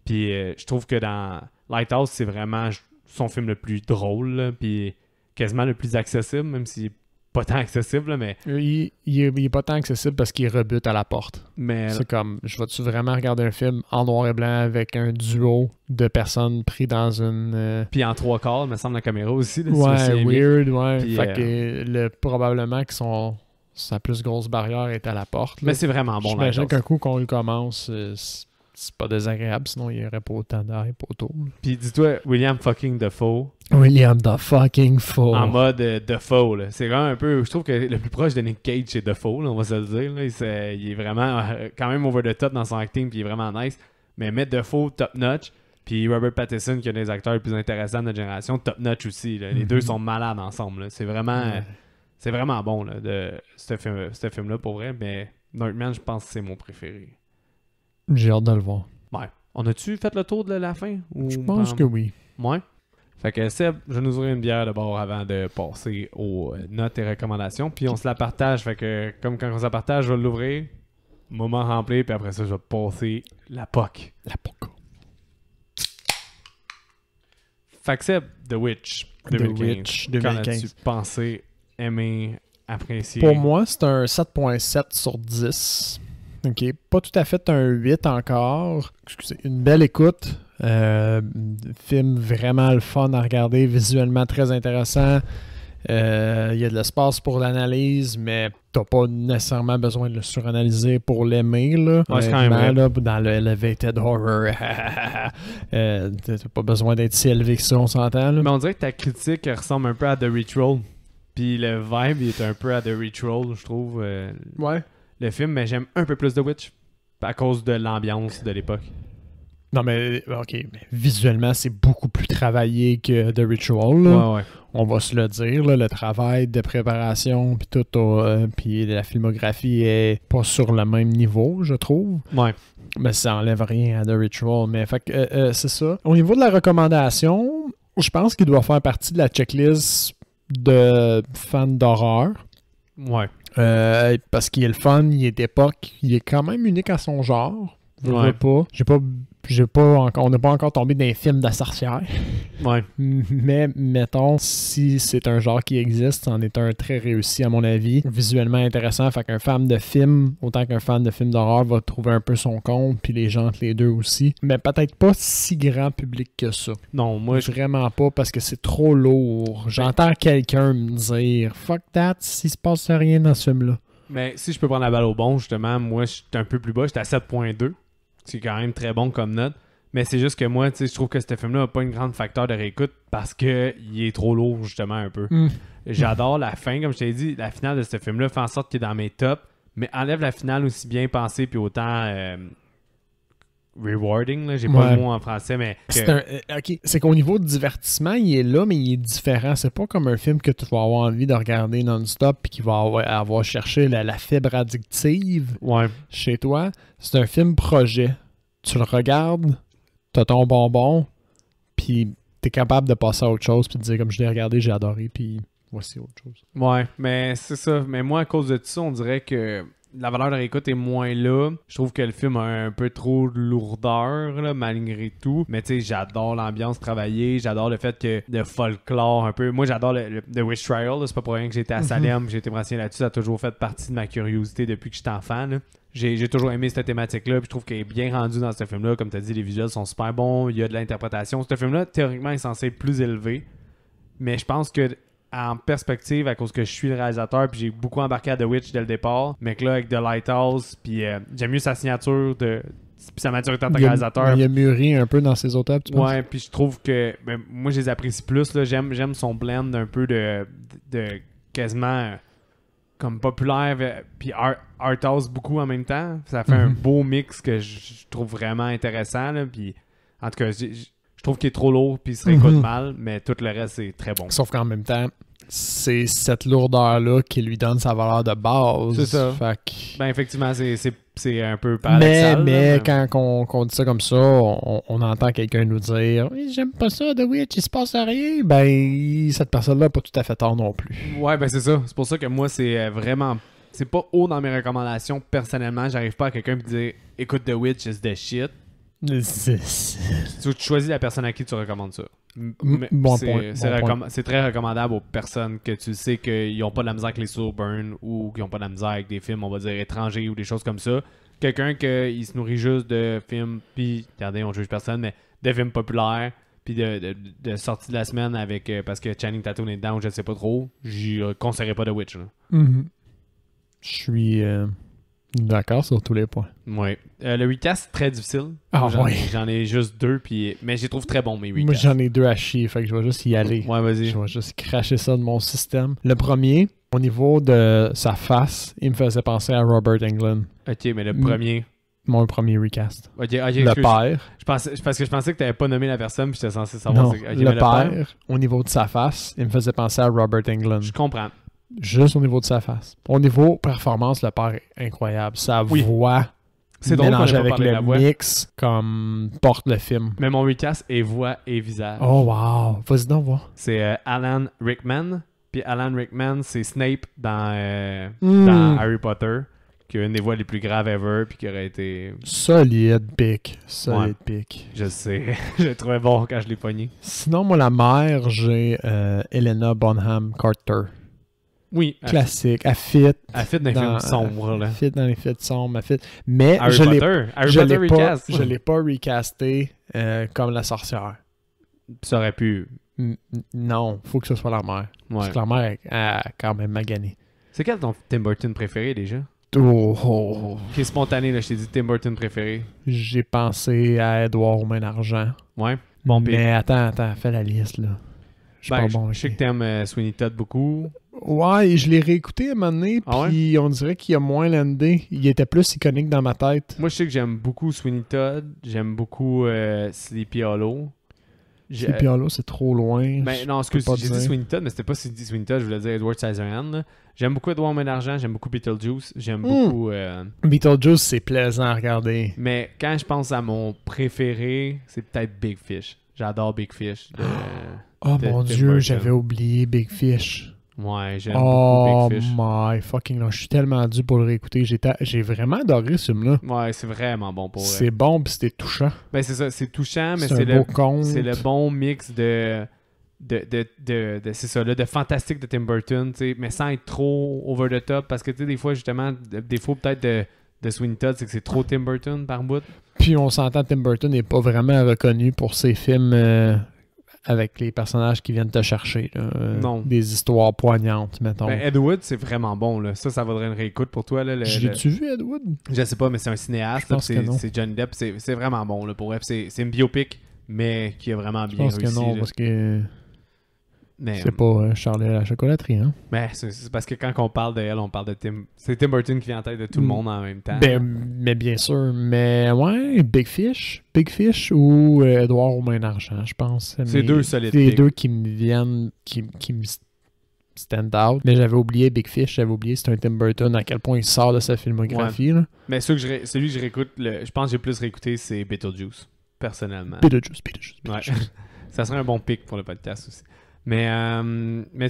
Puis je trouve que dans Lighthouse, c'est vraiment son film le plus drôle, là, puis quasiment le plus accessible, même s'il est pas tant accessible, là, mais... Il est pas tant accessible parce qu'il rebute à la porte. Mais... C'est comme, je vais-tu vraiment regarder un film en noir et blanc avec un duo de personnes pris dans une... Puis en 3/4, me semble, la caméra aussi. Là, ouais, weird, ouais. Puis, fait que probablement que sa plus grosse barrière est à la porte. Là. Mais c'est vraiment bon. J'imagine qu'un coup qu'on le commence... c'est pas désagréable, sinon il n'y aurait pas autant d'air autour. Puis dis-toi, William fucking Dafoe. William the fucking Dafoe. En mode Dafoe, là. C'est vraiment un peu... Je trouve que le plus proche de Nick Cage, c'est Dafoe, là, on va se le dire. Là. Il est vraiment quand même over the top dans son acting, puis il est vraiment nice. Mais Matt Dafoe, top-notch. Puis Robert Pattinson, qui est un des acteurs les plus intéressants de notre génération, top-notch aussi. Là. Les deux sont malades ensemble. Là. C'est vraiment bon là, de ce film-là, pour vrai. Mais Northman, je pense que c'est mon préféré. J'ai hâte de le voir. Ouais. On a-tu fait le tour de la fin? Je pense que oui. Ouais. Fait que Seb, je vais nous ouvrir une bière d'abord avant de passer aux notes et recommandations. Puis on se la partage. Fait que comme quand on se la partage, je vais l'ouvrir. Moment rempli. Puis après ça, je vais passer la POC. La POC. Fait que Seb, The Witch 2015. Qu'en as-tu pensé, aimé, apprécié? Pour moi, c'est un 7.7 sur 10. OK. Pas tout à fait un 8 encore. Excusez. Une belle écoute. Film vraiment le fun à regarder. Visuellement très intéressant. Il y a de l'espace pour l'analyse, mais t'as pas nécessairement besoin de le suranalyser pour l'aimer. Là. Ouais, c'est quand même vrai. Là, dans le Elevated Horror, t'as pas besoin d'être si élevé que ça, on s'entend. Là. Mais on dirait que ta critique ressemble un peu à The Ritual. Puis le vibe il est un peu à The Ritual, je trouve. Ouais. Le film, mais j'aime un peu plus The Witch à cause de l'ambiance de l'époque. Non, mais OK. Mais visuellement, c'est beaucoup plus travaillé que The Ritual. Là. Ouais. On va se le dire, là, le travail de préparation puis tout, puis la filmographie est pas sur le même niveau, je trouve. Ouais. Mais ça enlève rien à The Ritual. Mais fait que, c'est ça. Au niveau de la recommandation, je pense qu'il doit faire partie de la checklist de fans d'horreur. Ouais. Parce qu'il est le fun, il est d'époque, il est quand même unique à son genre. Ouais. On n'a pas encore tombé dans un film de sorcière. Ouais. Mais mettons, si c'est un genre qui existe, c'en est un très réussi à mon avis. Visuellement intéressant, fait qu'un fan de film, autant qu'un fan de film d'horreur, va trouver un peu son compte, puis les gens entre les deux aussi. Mais peut-être pas si grand public que ça. Non, moi Vraiment pas, parce que c'est trop lourd. J'entends quelqu'un me dire « Fuck that, s'il se passe rien dans ce film-là. » Mais si je peux prendre la balle au bon, justement, moi, je suis un peu plus bas. J'étais à 7.2. C'est quand même très bon comme note. Mais c'est juste que moi, tu sais, je trouve que ce film-là n'a pas une grande facteur de réécoute parce qu'il est trop lourd, justement, un peu. J'adore la fin, comme je t'ai dit. La finale de ce film-là fait en sorte qu'il est dans mes tops. Mais enlève la finale aussi bien pensée puis autant rewarding, là. J'ai pas le mot en français, mais... C'est qu'au niveau de divertissement, il est là, mais il est différent. C'est pas comme un film que tu vas avoir envie de regarder non-stop puis qui va avoir cherché la fibre addictive chez toi. C'est un film projet. Tu le regardes, t'as ton bonbon, puis t'es capable de passer à autre chose puis de dire comme je l'ai regardé, j'ai adoré, puis voici autre chose. Ouais, mais c'est ça. Mais moi, à cause de tout ça, on dirait que la valeur de réécoute est moins là. Je trouve que le film a un peu trop de lourdeur, là, malgré tout. Mais tu sais, j'adore l'ambiance travaillée. J'adore le fait que de folklore un peu. Moi, j'adore le Witch Trial. Là. C'est pas pour rien que j'étais à Salem. J'ai été me renseigner là-dessus. Ça a toujours fait partie de ma curiosité depuis que j'étais enfant. Là. J'ai toujours aimé cette thématique-là. Puis je trouve qu'elle est bien rendue dans ce film-là. Comme tu as dit, les visuels sont super bons. Il y a de l'interprétation. Ce film-là, théoriquement, est censé être plus élevé. Mais je pense que en perspective, à cause que je suis le réalisateur puis j'ai beaucoup embarqué à The Witch dès le départ, mais que là avec The Lighthouse puis j'aime mieux sa signature puis sa maturité en tant que réalisateur. Il a mûri un peu dans ses autres œuvres, tu penses? Ouais, puis je trouve que moi je les apprécie plus là. J'aime son blend un peu de quasiment comme populaire puis arthouse beaucoup en même temps. Ça fait un beau mix que je trouve vraiment intéressant là, puis en tout cas je trouve qu'il est trop lourd puis il se réécoute mal, mais tout le reste c'est très bon. Sauf qu'en même temps, c'est cette lourdeur-là qui lui donne sa valeur de base. C'est ça. Fait que... Ben effectivement, c'est un peu paradoxal. Mais quand on dit ça comme ça, on entend quelqu'un nous dire « J'aime pas ça, The Witch, il se passe rien. » Ben, cette personne-là n'a pas tout à fait tort non plus. Ouais, ben c'est ça. C'est pour ça que moi, c'est vraiment... C'est pas haut dans mes recommandations, personnellement. J'arrive pas à quelqu'un me dire « Écoute, The Witch, is the shit. » Tu choisis la personne à qui tu recommandes ça. C'est très recommandable aux personnes que tu sais qu'ils n'ont pas de la misère avec les slow burn ou qu'ils n'ont pas de la misère avec des films, on va dire, étrangers ou des choses comme ça. Quelqu'un qui se nourrit juste de films, puis, regardez, on juge personne, mais de films populaires, puis de sorties de la semaine avec, parce que Channing Tatum est dedans ou je ne sais pas trop, j'y conseillerais pas The Witch. Je suis... D'accord sur tous les points. Oui. Le recast, c'est très difficile. J'en ai juste 2, mais je les trouve très bons, mes recasts. Moi, j'en ai 2 à chier, fait que je vais juste y aller. Ouais, vas-y. Je vais juste cracher ça de mon système. Le premier, au niveau de sa face, il me faisait penser à Robert Englund. Ok, mais le premier... mon premier recast. Ok, Le père. parce que je pensais que t'avais pas nommé la personne, puis j'étais censé savoir. Non, Ok, mais le père, au niveau de sa face, il me faisait penser à Robert Englund. Je comprends. Juste au niveau de sa face. Au niveau performance, le père est incroyable. Sa voix C'est drôle qu'on ait mélangée pas avec parlé de la le voix. mix comme porte le film. Mais mon recast est voix et visage. Oh wow! Vas-y donc voir. C'est Alan Rickman. Puis Alan Rickman, c'est Snape dans Harry Potter, qui a une des voix les plus graves ever, puis qui aurait été... Solide pic. Solide pic. Je sais. Je l'ai trouvé bon quand je l'ai pogné. Sinon, moi, la mère, j'ai Helena Bonham Carter. Oui. Classique. Elle fit. Elle fit dans les films sombres, là. Elle fit dans les films sombres. Elle fit. Mais Harry Potter recast. Je l'ai pas recasté comme la sorcière. Ça aurait pu... Non, faut que ce soit la mère. Ouais. Parce que la mère a quand même magané. C'est quel ton Tim Burton préféré, déjà? Qui est spontané, là, je t'ai dit Tim Burton préféré. J'ai pensé à Edouard aux mains d'argent. Ouais. Bon, mais attends, fais la liste, là. Je sais que t'aimes Sweeney Todd beaucoup. Ouais, je l'ai réécouté à un moment donné, puis on dirait qu'il a moins landé. Il était plus iconique dans ma tête. Moi, je sais que j'aime beaucoup Sweeney Todd. J'aime beaucoup Sleepy Hollow. Sleepy Hollow, c'est trop loin. Ben, non, j'ai dit Sweeney Todd, mais c'était pas Sweeney Todd, je voulais dire Edward Scissorhands. Là. J'aime beaucoup Edouard aux mains d'argent, j'aime beaucoup Beetlejuice, j'aime beaucoup... Beetlejuice, c'est plaisant à regarder. Mais quand je pense à mon préféré, c'est peut-être Big Fish. J'adore Big Fish. Oh mon Dieu, j'avais oublié Big Fish. Ouais, j'aime beaucoup Big Fish. Oh my fucking là, je suis tellement dû pour le réécouter. J'ai vraiment adoré ce film-là. Ouais, c'est vraiment bon pour C'est bon pis c'était touchant. Ben c'est ça, c'est touchant, mais c'est le bon mix de c'est ça, là, de fantastique de Tim Burton, mais sans être trop over the top, parce que tu sais, des fois, justement, le défaut peut-être de Sweeney Todd, c'est que c'est trop Tim Burton par bout. Puis on s'entend, Tim Burton n'est pas vraiment reconnu pour ses films avec les personnages qui viennent te chercher. Là. Non. Des histoires poignantes, mettons. Ben, Ed Wood, c'est vraiment bon. Là. Ça vaudrait une réécoute pour toi. Là, L'as-tu vu, Ed Wood? Je sais pas, mais c'est un cinéaste. C'est Johnny Depp. C'est vraiment bon. Là, pour bref, c'est une biopic, mais qui a vraiment bien réussi. Je pense que non, là. parce que... Mais, c'est pas Charlie à la chocolaterie, hein? Mais c'est parce que quand on parle de elle, on parle de Tim... C'est Tim Burton qui vient en tête de tout le monde en même temps. Mais bien sûr. Mais ouais, Big Fish ou Edouard aux mains d'argent, je pense. C'est deux solides. C'est les deux qui me viennent, qui me stand out. Mais j'avais oublié Big Fish, c'est un Tim Burton, à quel point il sort de sa filmographie. Ouais. Là. Mais celui que je réécoute, je pense que j'ai plus réécouté, c'est Beetlejuice, personnellement. Beetlejuice. Ouais. Ça serait un bon pic pour le podcast aussi. Mais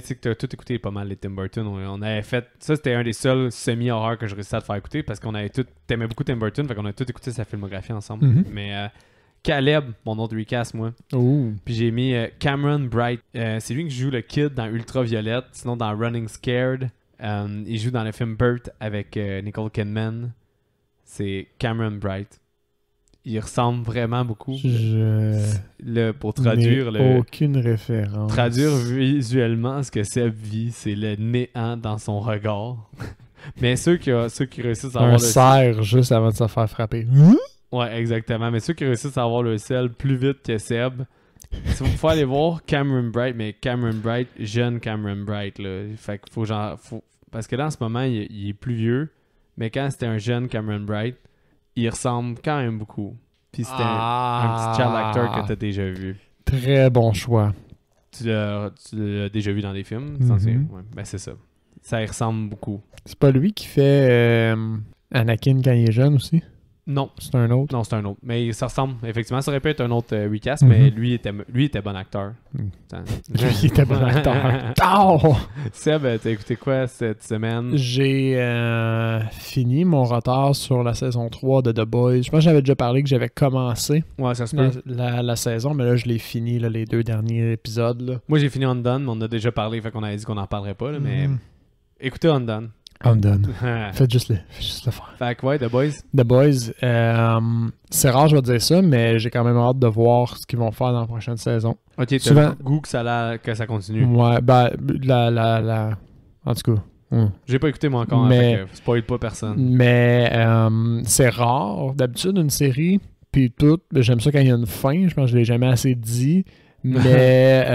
tu sais que t'as tout écouté pas mal les Tim Burton. On avait fait... Ça, c'était un des seuls semi-horreurs que je réussissais à te faire écouter parce qu'on avait tout... T'aimais beaucoup Tim Burton, fait qu'on a tout écouté sa filmographie ensemble. Mm-hmm. Mais Caleb, mon autre recast, moi. Ooh. Puis j'ai mis Cameron Bright. C'est lui qui joue le kid dans Ultraviolette, sinon dans Running Scared. Il joue dans le film Burt avec Nicole Kidman. C'est Cameron Bright. Il ressemble vraiment beaucoup. Pour traduire... aucune référence. Traduire visuellement ce que Seb vit, c'est le néant dans son regard. Mais ceux qui réussissent à avoir un cerf juste avant de se faire frapper. Ouais, exactement. Mais ceux qui réussissent à avoir le sel plus vite que Seb, il faut aller voir Cameron Bright, mais Cameron Bright, jeune Cameron Bright. Là. Fait que faut parce que là, en ce moment, il est plus vieux, mais quand c'était un jeune Cameron Bright, il ressemble quand même beaucoup. Puis c'était un petit child actor que t'as déjà vu. Très bon choix. Tu l'as déjà vu dans des films? Mm-hmm. Ouais, ben c'est ça. Ça y ressemble beaucoup. C'est pas lui qui fait Anakin quand il est jeune aussi? Non. C'est un autre? Non, c'est un autre. Mais ça ressemble. Effectivement, ça aurait pu être un autre recast, mais lui était bon acteur. Lui était bon acteur. Oh! Seb, t'as écouté quoi cette semaine? J'ai fini mon retard sur la saison 3 de The Boys. Je pense que j'avais déjà parlé que j'avais commencé ouais, ça se peut. La saison, mais là, je l'ai fini, là, les 2 derniers épisodes. Là. Moi, j'ai fini Undone, mais on a déjà parlé, fait qu'on avait dit qu'on n'en parlerait pas, là, mais écoutez Undone. Undone. Faites juste le faire. Fait que ouais, The Boys. The Boys, c'est rare, je vais dire ça, mais j'ai quand même hâte de voir ce qu'ils vont faire dans la prochaine saison. Ok, t'as le goût que ça continue. Ouais, ben, en tout cas. J'ai pas écouté moi encore, mais, fait que spoil pas personne. Mais c'est rare, d'habitude, une série, puis tout, j'aime ça quand il y a une fin, je pense que je l'ai jamais assez dit. Mais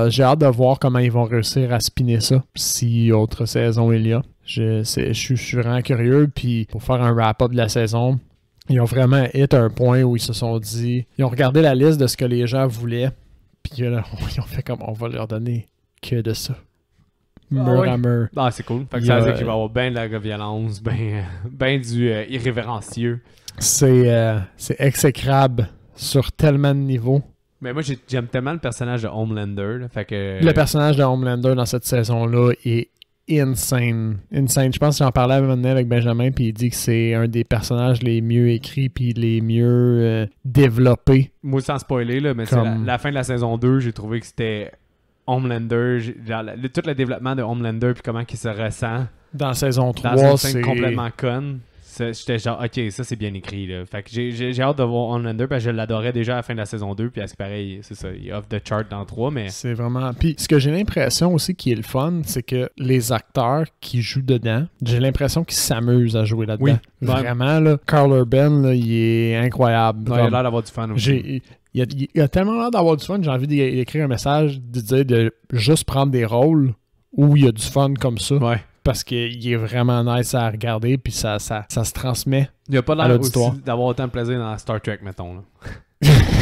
j'ai hâte de voir comment ils vont réussir à spinner ça, si autre saison il y a. Je suis vraiment curieux, puis pour faire un wrap-up de la saison, Ils ont vraiment hit un point où ils se sont dit... Ils ont regardé la liste de ce que les gens voulaient, puis là, ils ont fait comme, on va leur donner que de ça. Mur à mur. Ah, c'est cool. Fait que ça veut dire qu'il va y avoir bien de la violence, ben du irrévérencieux. C'est exécrable sur tellement de niveaux. Mais moi, j'aime tellement le personnage de Homelander. Là, fait que... Le personnage de Homelander dans cette saison-là est insane. Insane. Je pense que j'en parlais avec Benjamin, puis il dit que c'est un des personnages les mieux écrits puis les mieux développés. Moi, sans spoiler, là, mais Comme... la fin de la saison 2, j'ai trouvé que c'était Homelander, tout le développement de Homelander puis comment il se ressent. Dans saison 3, dans une c'est scène complètement conne. J'étais genre, ok, ça c'est bien écrit. Là. Fait que j'ai hâte de voir Homelander parce que je l'adorais déjà à la fin de la saison 2. Puis à ce pareil, c'est ça, il est off the chart dans 3. Mais... C'est vraiment. Puis ce que j'ai l'impression aussi qui est le fun, c'est que les acteurs qui jouent dedans, j'ai l'impression qu'ils s'amusent à jouer là-dedans. Oui. Vraiment, là, Carl Urban, là, il est incroyable. Non, il a l'air d'avoir du fun aussi. Il a tellement l'air d'avoir du fun, j'ai envie d'écrire un message, de dire de juste prendre des rôles où il y a du fun comme ça. Ouais. Parce qu'il est vraiment nice à regarder, puis ça se transmet. Il a pas l'air aussi d'avoir autant de plaisir dans Star Trek, mettons. Là.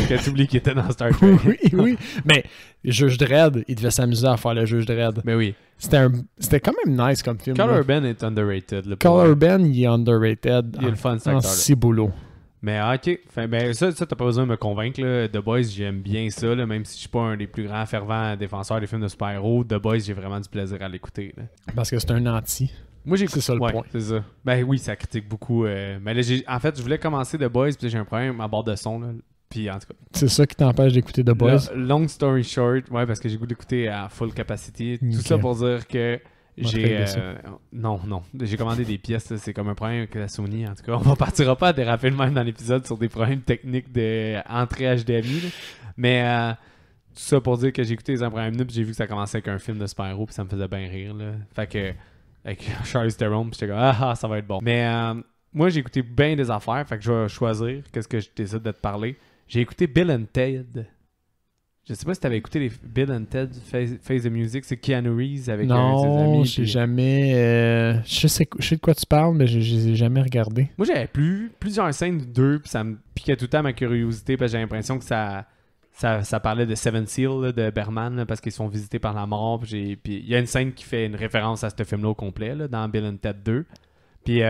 Que tu oublies qu'il était dans Star Trek. oui. Mais Juge Dredd, il devait s'amuser à faire le Juge Dredd. Mais oui. C'était quand même nice comme film. Carl Urban est underrated. Carl Urban, il est underrated. Il est le fun, cet acteur-là. Si boulot. Mais ok, ben, ça t'as pas besoin de me convaincre. Là. The Boys, j'aime bien ça, là, même si je suis pas un des plus grands fervents défenseurs des films de super-héros. The Boys, j'ai vraiment du plaisir à l'écouter. Là. Parce que c'est un anti. Moi, c'est ça le point. C'est ça. Ben oui, ça critique beaucoup. Mais là, en fait, je voulais commencer The Boys, puis j'ai un problème à bord de son. Là. Puis en tout cas. C'est ça qui t'empêche d'écouter The Boys? Là, long story short, ouais, parce que j'ai goût d'écouter à full capacity. Tout ça pour dire que j'ai non, j'ai commandé des pièces, là. C'est comme un problème avec la Sony en tout cas. On partira pas à déraper le même dans l'épisode sur des problèmes techniques d'entrée HDMI. Là. Mais tout ça pour dire que j'ai écouté les premières minutes, j'ai vu que ça commençait avec un film de super-héros, puis ça me faisait bien rire là. Fait que avec Charlize Theron, j'étais comme ça va être bon. Mais moi j'ai écouté bien des affaires, fait que je vais choisir qu'est-ce que je décide de te parler. J'ai écouté Bill and Ted. Je sais pas si t'avais écouté les Bill and Ted Face the Music, c'est Keanu Reeves avec ses amis. Non, j'ai jamais... je sais de quoi tu parles, mais je les ai jamais regardés. Moi, j'avais plusieurs scènes d'eux, puis ça me piquait tout le temps ma curiosité, parce que j'ai l'impression que ça parlait de Seven Seal, là, de Berman, là, parce qu'ils sont visités par la mort. Puis il y a une scène qui fait une référence à ce film-là au complet, là, dans Bill and Ted 2. Puis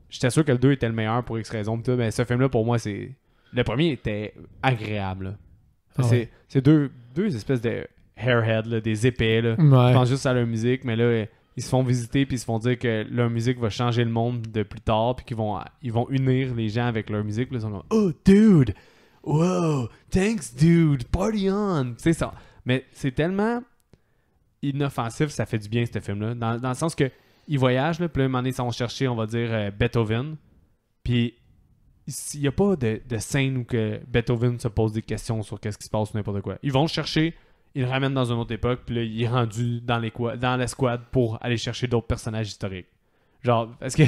j'étais sûr que le 2 était le meilleur pour X raison, mais ce film-là, pour moi, c'est... Le premier était agréable, là. C'est deux espèces de hairheads, là, des épais. Là. Ouais. Ils pensent juste à leur musique, mais là, ils se font visiter puis ils se font dire que leur musique va changer le monde de plus tard puis qu'ils vont unir les gens avec leur musique. Puis là, ils sont comme « Oh, dude! Wow! Thanks, dude! Party on! » C'est ça. Mais c'est tellement inoffensif, ça fait du bien, ce film-là. Dans le sens que ils voyagent, là, puis là, un moment donné, ils vont chercher, on va dire, Beethoven. Puis il n'y a pas de scène où que Beethoven se pose des questions sur qu'est-ce qui se passe ou n'importe quoi. Ils vont le chercher, ils le ramènent dans une autre époque, puis là, il est rendu dans l'escouade pour aller chercher d'autres personnages historiques. Genre, parce que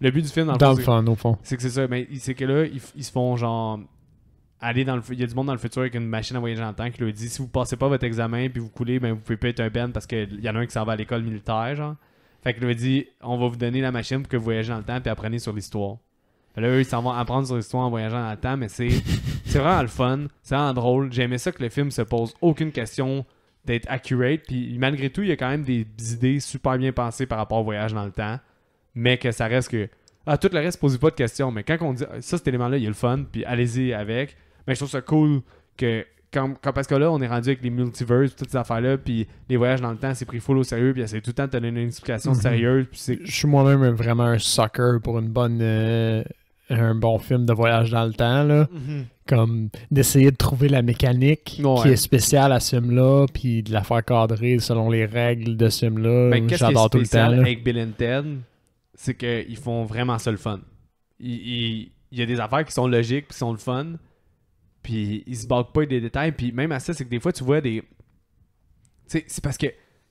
le but du film, dans le fond, au fond, c'est que c'est ça, mais c'est que là, ils se font genre aller dans le il y a du monde dans le futur avec une machine à voyager dans le temps qui lui dit si vous passez pas votre examen puis vous coulez, ben vous pouvez pas être un Ben parce qu'il y en a un qui s'en va à l'école militaire, genre. Fait qu'il lui dit on va vous donner la machine pour que vous voyagez dans le temps puis apprenez sur l'histoire. Là, eux, ils s'en vont apprendre sur l'histoire en voyageant dans le temps, mais c'est vraiment le fun, c'est vraiment drôle. J'ai aimé ça que le film se pose aucune question d'être accurate, puis malgré tout, il y a quand même des idées super bien pensées par rapport au voyage dans le temps, mais que ça reste que... tout le reste, posez pas de questions, mais quand on dit ça, cet élément-là, il y a le fun, puis allez-y avec. Mais je trouve ça cool que... parce que là, on est rendu avec les multiverses, toutes ces affaires-là, puis les voyages dans le temps, c'est pris full au sérieux, puis c'est tout le temps de te donner une explication sérieuse. Puis je suis moi-même vraiment un sucker pour un bon film de voyage dans le temps, là. Comme d'essayer de trouver la mécanique qui est spéciale à ce film-là, puis de la faire cadrer selon les règles de ce film-là. Ben, j'adore tout le temps. Là. Avec Bill and Ted, c'est qu'ils font vraiment ça le fun. Il y a des affaires qui sont logiques, puis qui sont le fun, puis ils se battent pas des détails, puis même à ça, c'est que des fois, tu vois des... c'est parce que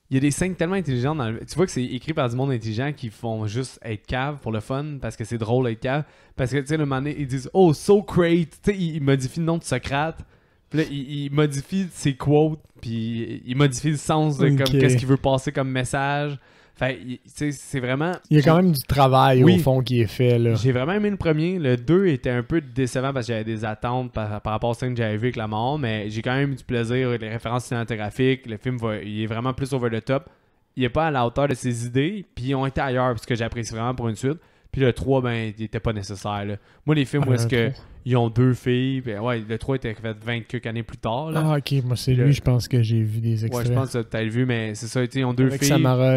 il y a des scènes tellement intelligentes tu vois que c'est écrit par du monde intelligent qui font juste être cave pour le fun parce que c'est drôle d'être cave parce que tu sais le moment donné ils disent oh Socrate, tu sais ils modifient le nom de Socrate puis là ils modifient ses quotes puis ils modifient le sens de comme qu'est-ce qu'il veut passer comme message Fait, c'est vraiment... Il y a quand même du travail Oui. au fond qui est fait, là. J'ai vraiment aimé le premier. Le 2 était un peu décevant parce que j'avais des attentes par rapport à ce que j'avais vu avec la mort, mais j'ai quand même eu du plaisir. Les références cinématographiques, le film il est vraiment plus over the top. Il est pas à la hauteur de ses idées, puis ils ont été ailleurs, parce que j'apprécie vraiment pour une suite. Puis le 3, ben, il était pas nécessaire. Là. Moi, les films où est-ce que ils ont 2 filles, ben, ouais, le 3 était fait 20 quelques années plus tard. Là. Ah, ok, moi c'est lui, je pense que j'ai vu des extraits. Ouais, je pense que t'as vu, mais c'est ça, ils ont 2 Avec filles. Samara.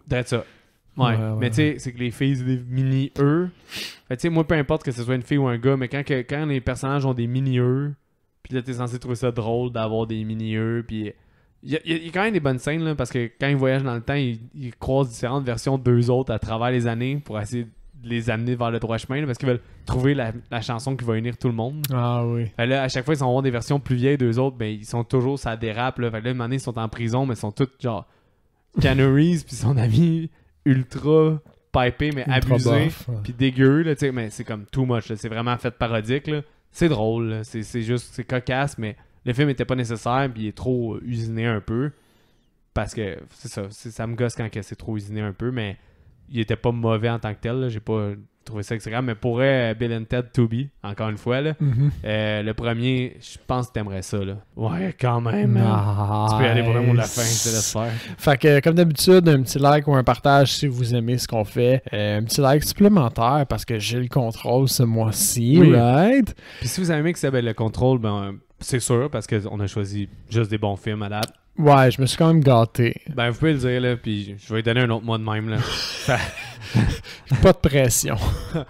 That's ça. Ouais, mais tu sais, c'est que les filles, c'est des mini-eux. Fait tu sais, moi, peu importe que ce soit une fille ou un gars, mais quand les personnages ont des mini-eux, puis là, t'es censé trouver ça drôle d'avoir des mini-eux, puis il y a quand même des bonnes scènes, là, parce que quand ils voyagent dans le temps, ils croisent différentes versions d'eux autres à travers les années pour essayer de les amener vers le droit chemin, là, parce qu'ils veulent trouver la chanson qui va unir tout le monde. Ah oui. Fait là, à chaque fois, ils vont avoir des versions plus vieilles d'eux autres, ben, ils sont toujours, ça dérape, là. Fait là, une année, ils sont en prison, mais ils sont tous, genre, Keanu Reeves, puis son ami ultra pipé, mais Ultra abusé, buff, ouais. puis dégueu, là, tu sais, mais c'est comme too much, là. C'est vraiment fait parodique, là. C'est drôle, là. C'est juste, c'est cocasse, mais le film était pas nécessaire, puis il est trop usiné un peu, parce que, c'est ça, ça me gosse quand c'est trop usiné un peu, mais il était pas mauvais en tant que tel, là. J'ai pas trouvé ça extrêmement, mais pour Bill and Ted 2B, encore une fois, là, le premier, je pense que t'aimerais ça, là. Ouais, quand même, man. Nice. Tu peux y aller pour le mot de la fin, je te laisse faire. Fait que, comme d'habitude, un petit like ou un partage si vous aimez ce qu'on fait. Un petit like supplémentaire parce que j'ai le contrôle ce mois-ci, Oui. right? Puis si vous avez aimé que ça s'appelle Le Contrôle, ben c'est sûr, parce qu'on a choisi juste des bons films à date. Ouais, je me suis quand même gâté. Ben vous pouvez le dire, là, puis je vais lui donner un autre mois de même, là. Pas de pression.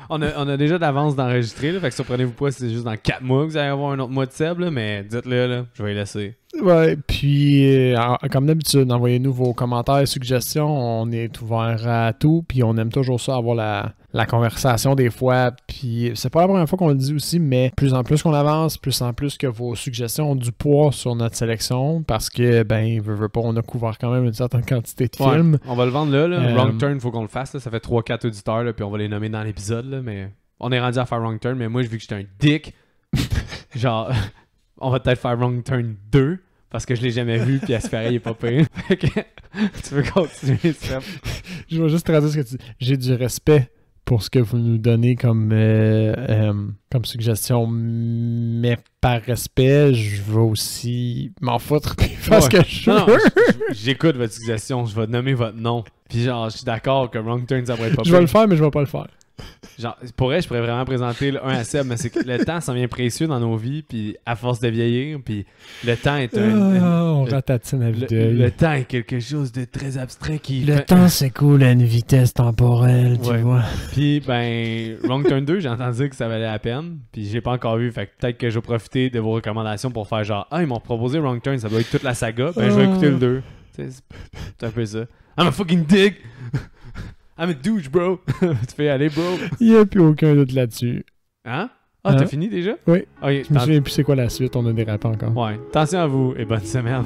on a déjà d'avance d'enregistrer, là, fait que surprenez-vous pas si c'est juste dans 4 mois que vous allez avoir un autre mois de Seb, là, mais dites-le, là, je vais y laisser. Ouais, puis comme d'habitude, envoyez-nous vos commentaires et suggestions. On est ouvert à tout, puis on aime toujours ça, avoir la conversation des fois. Puis c'est pas la première fois qu'on le dit aussi, mais plus en plus qu'on avance, plus en plus que vos suggestions ont du poids sur notre sélection, parce que, ben, veut pas, on a couvert quand même une certaine quantité de films. On va le vendre là. Wrong Turn, faut qu'on le fasse, là. Ça fait 3-4 auditeurs, là, puis on va les nommer dans l'épisode, là, mais on est rendu à faire Wrong Turn, mais moi, vu que j'étais un dick, genre, on va peut-être faire Wrong Turn 2, parce que je l'ai jamais vu, puis Aspiré, il est pas pire. Fait que, tu veux continuer, Seb? Je vais juste traduire ce que tu dis. J'ai du respect pour ce que vous nous donnez comme suggestion, mais par respect, je vais aussi m'en foutre puis faire ce que je veux. Non, j'écoute votre suggestion, je vais nommer votre nom. Puis genre, je suis d'accord que Wrong Turn, ça pourrait être pas Je vais le faire, mais je vais pas le faire. Genre, je pourrais vraiment présenter le 1 à Seb, mais c'est que le temps, ça devient précieux dans nos vies, puis à force de vieillir, puis le temps est on ratatine à vue d'œil. le temps est quelque chose de très abstrait qui... Le temps s'écoule à une vitesse temporelle, tu Ouais. vois. Puis, ben, Wrong Turn 2, j'ai entendu que ça valait la peine, puis j'ai pas encore vu, fait que peut-être que je vais profiter de vos recommandations pour faire genre, ils m'ont proposé Wrong Turn, ça doit être toute la saga, ben je vais écouter le 2. C'est un peu ça. I'm a fucking dick! I'm a douche, bro! Tu peux y aller, bro? Il n'y a plus aucun doute là-dessus. Hein? Ah, t'as fini déjà? Oui. Ok, Je me souviens plus c'est quoi la suite, on a dérapé encore. Ouais. Attention à vous et bonne semaine.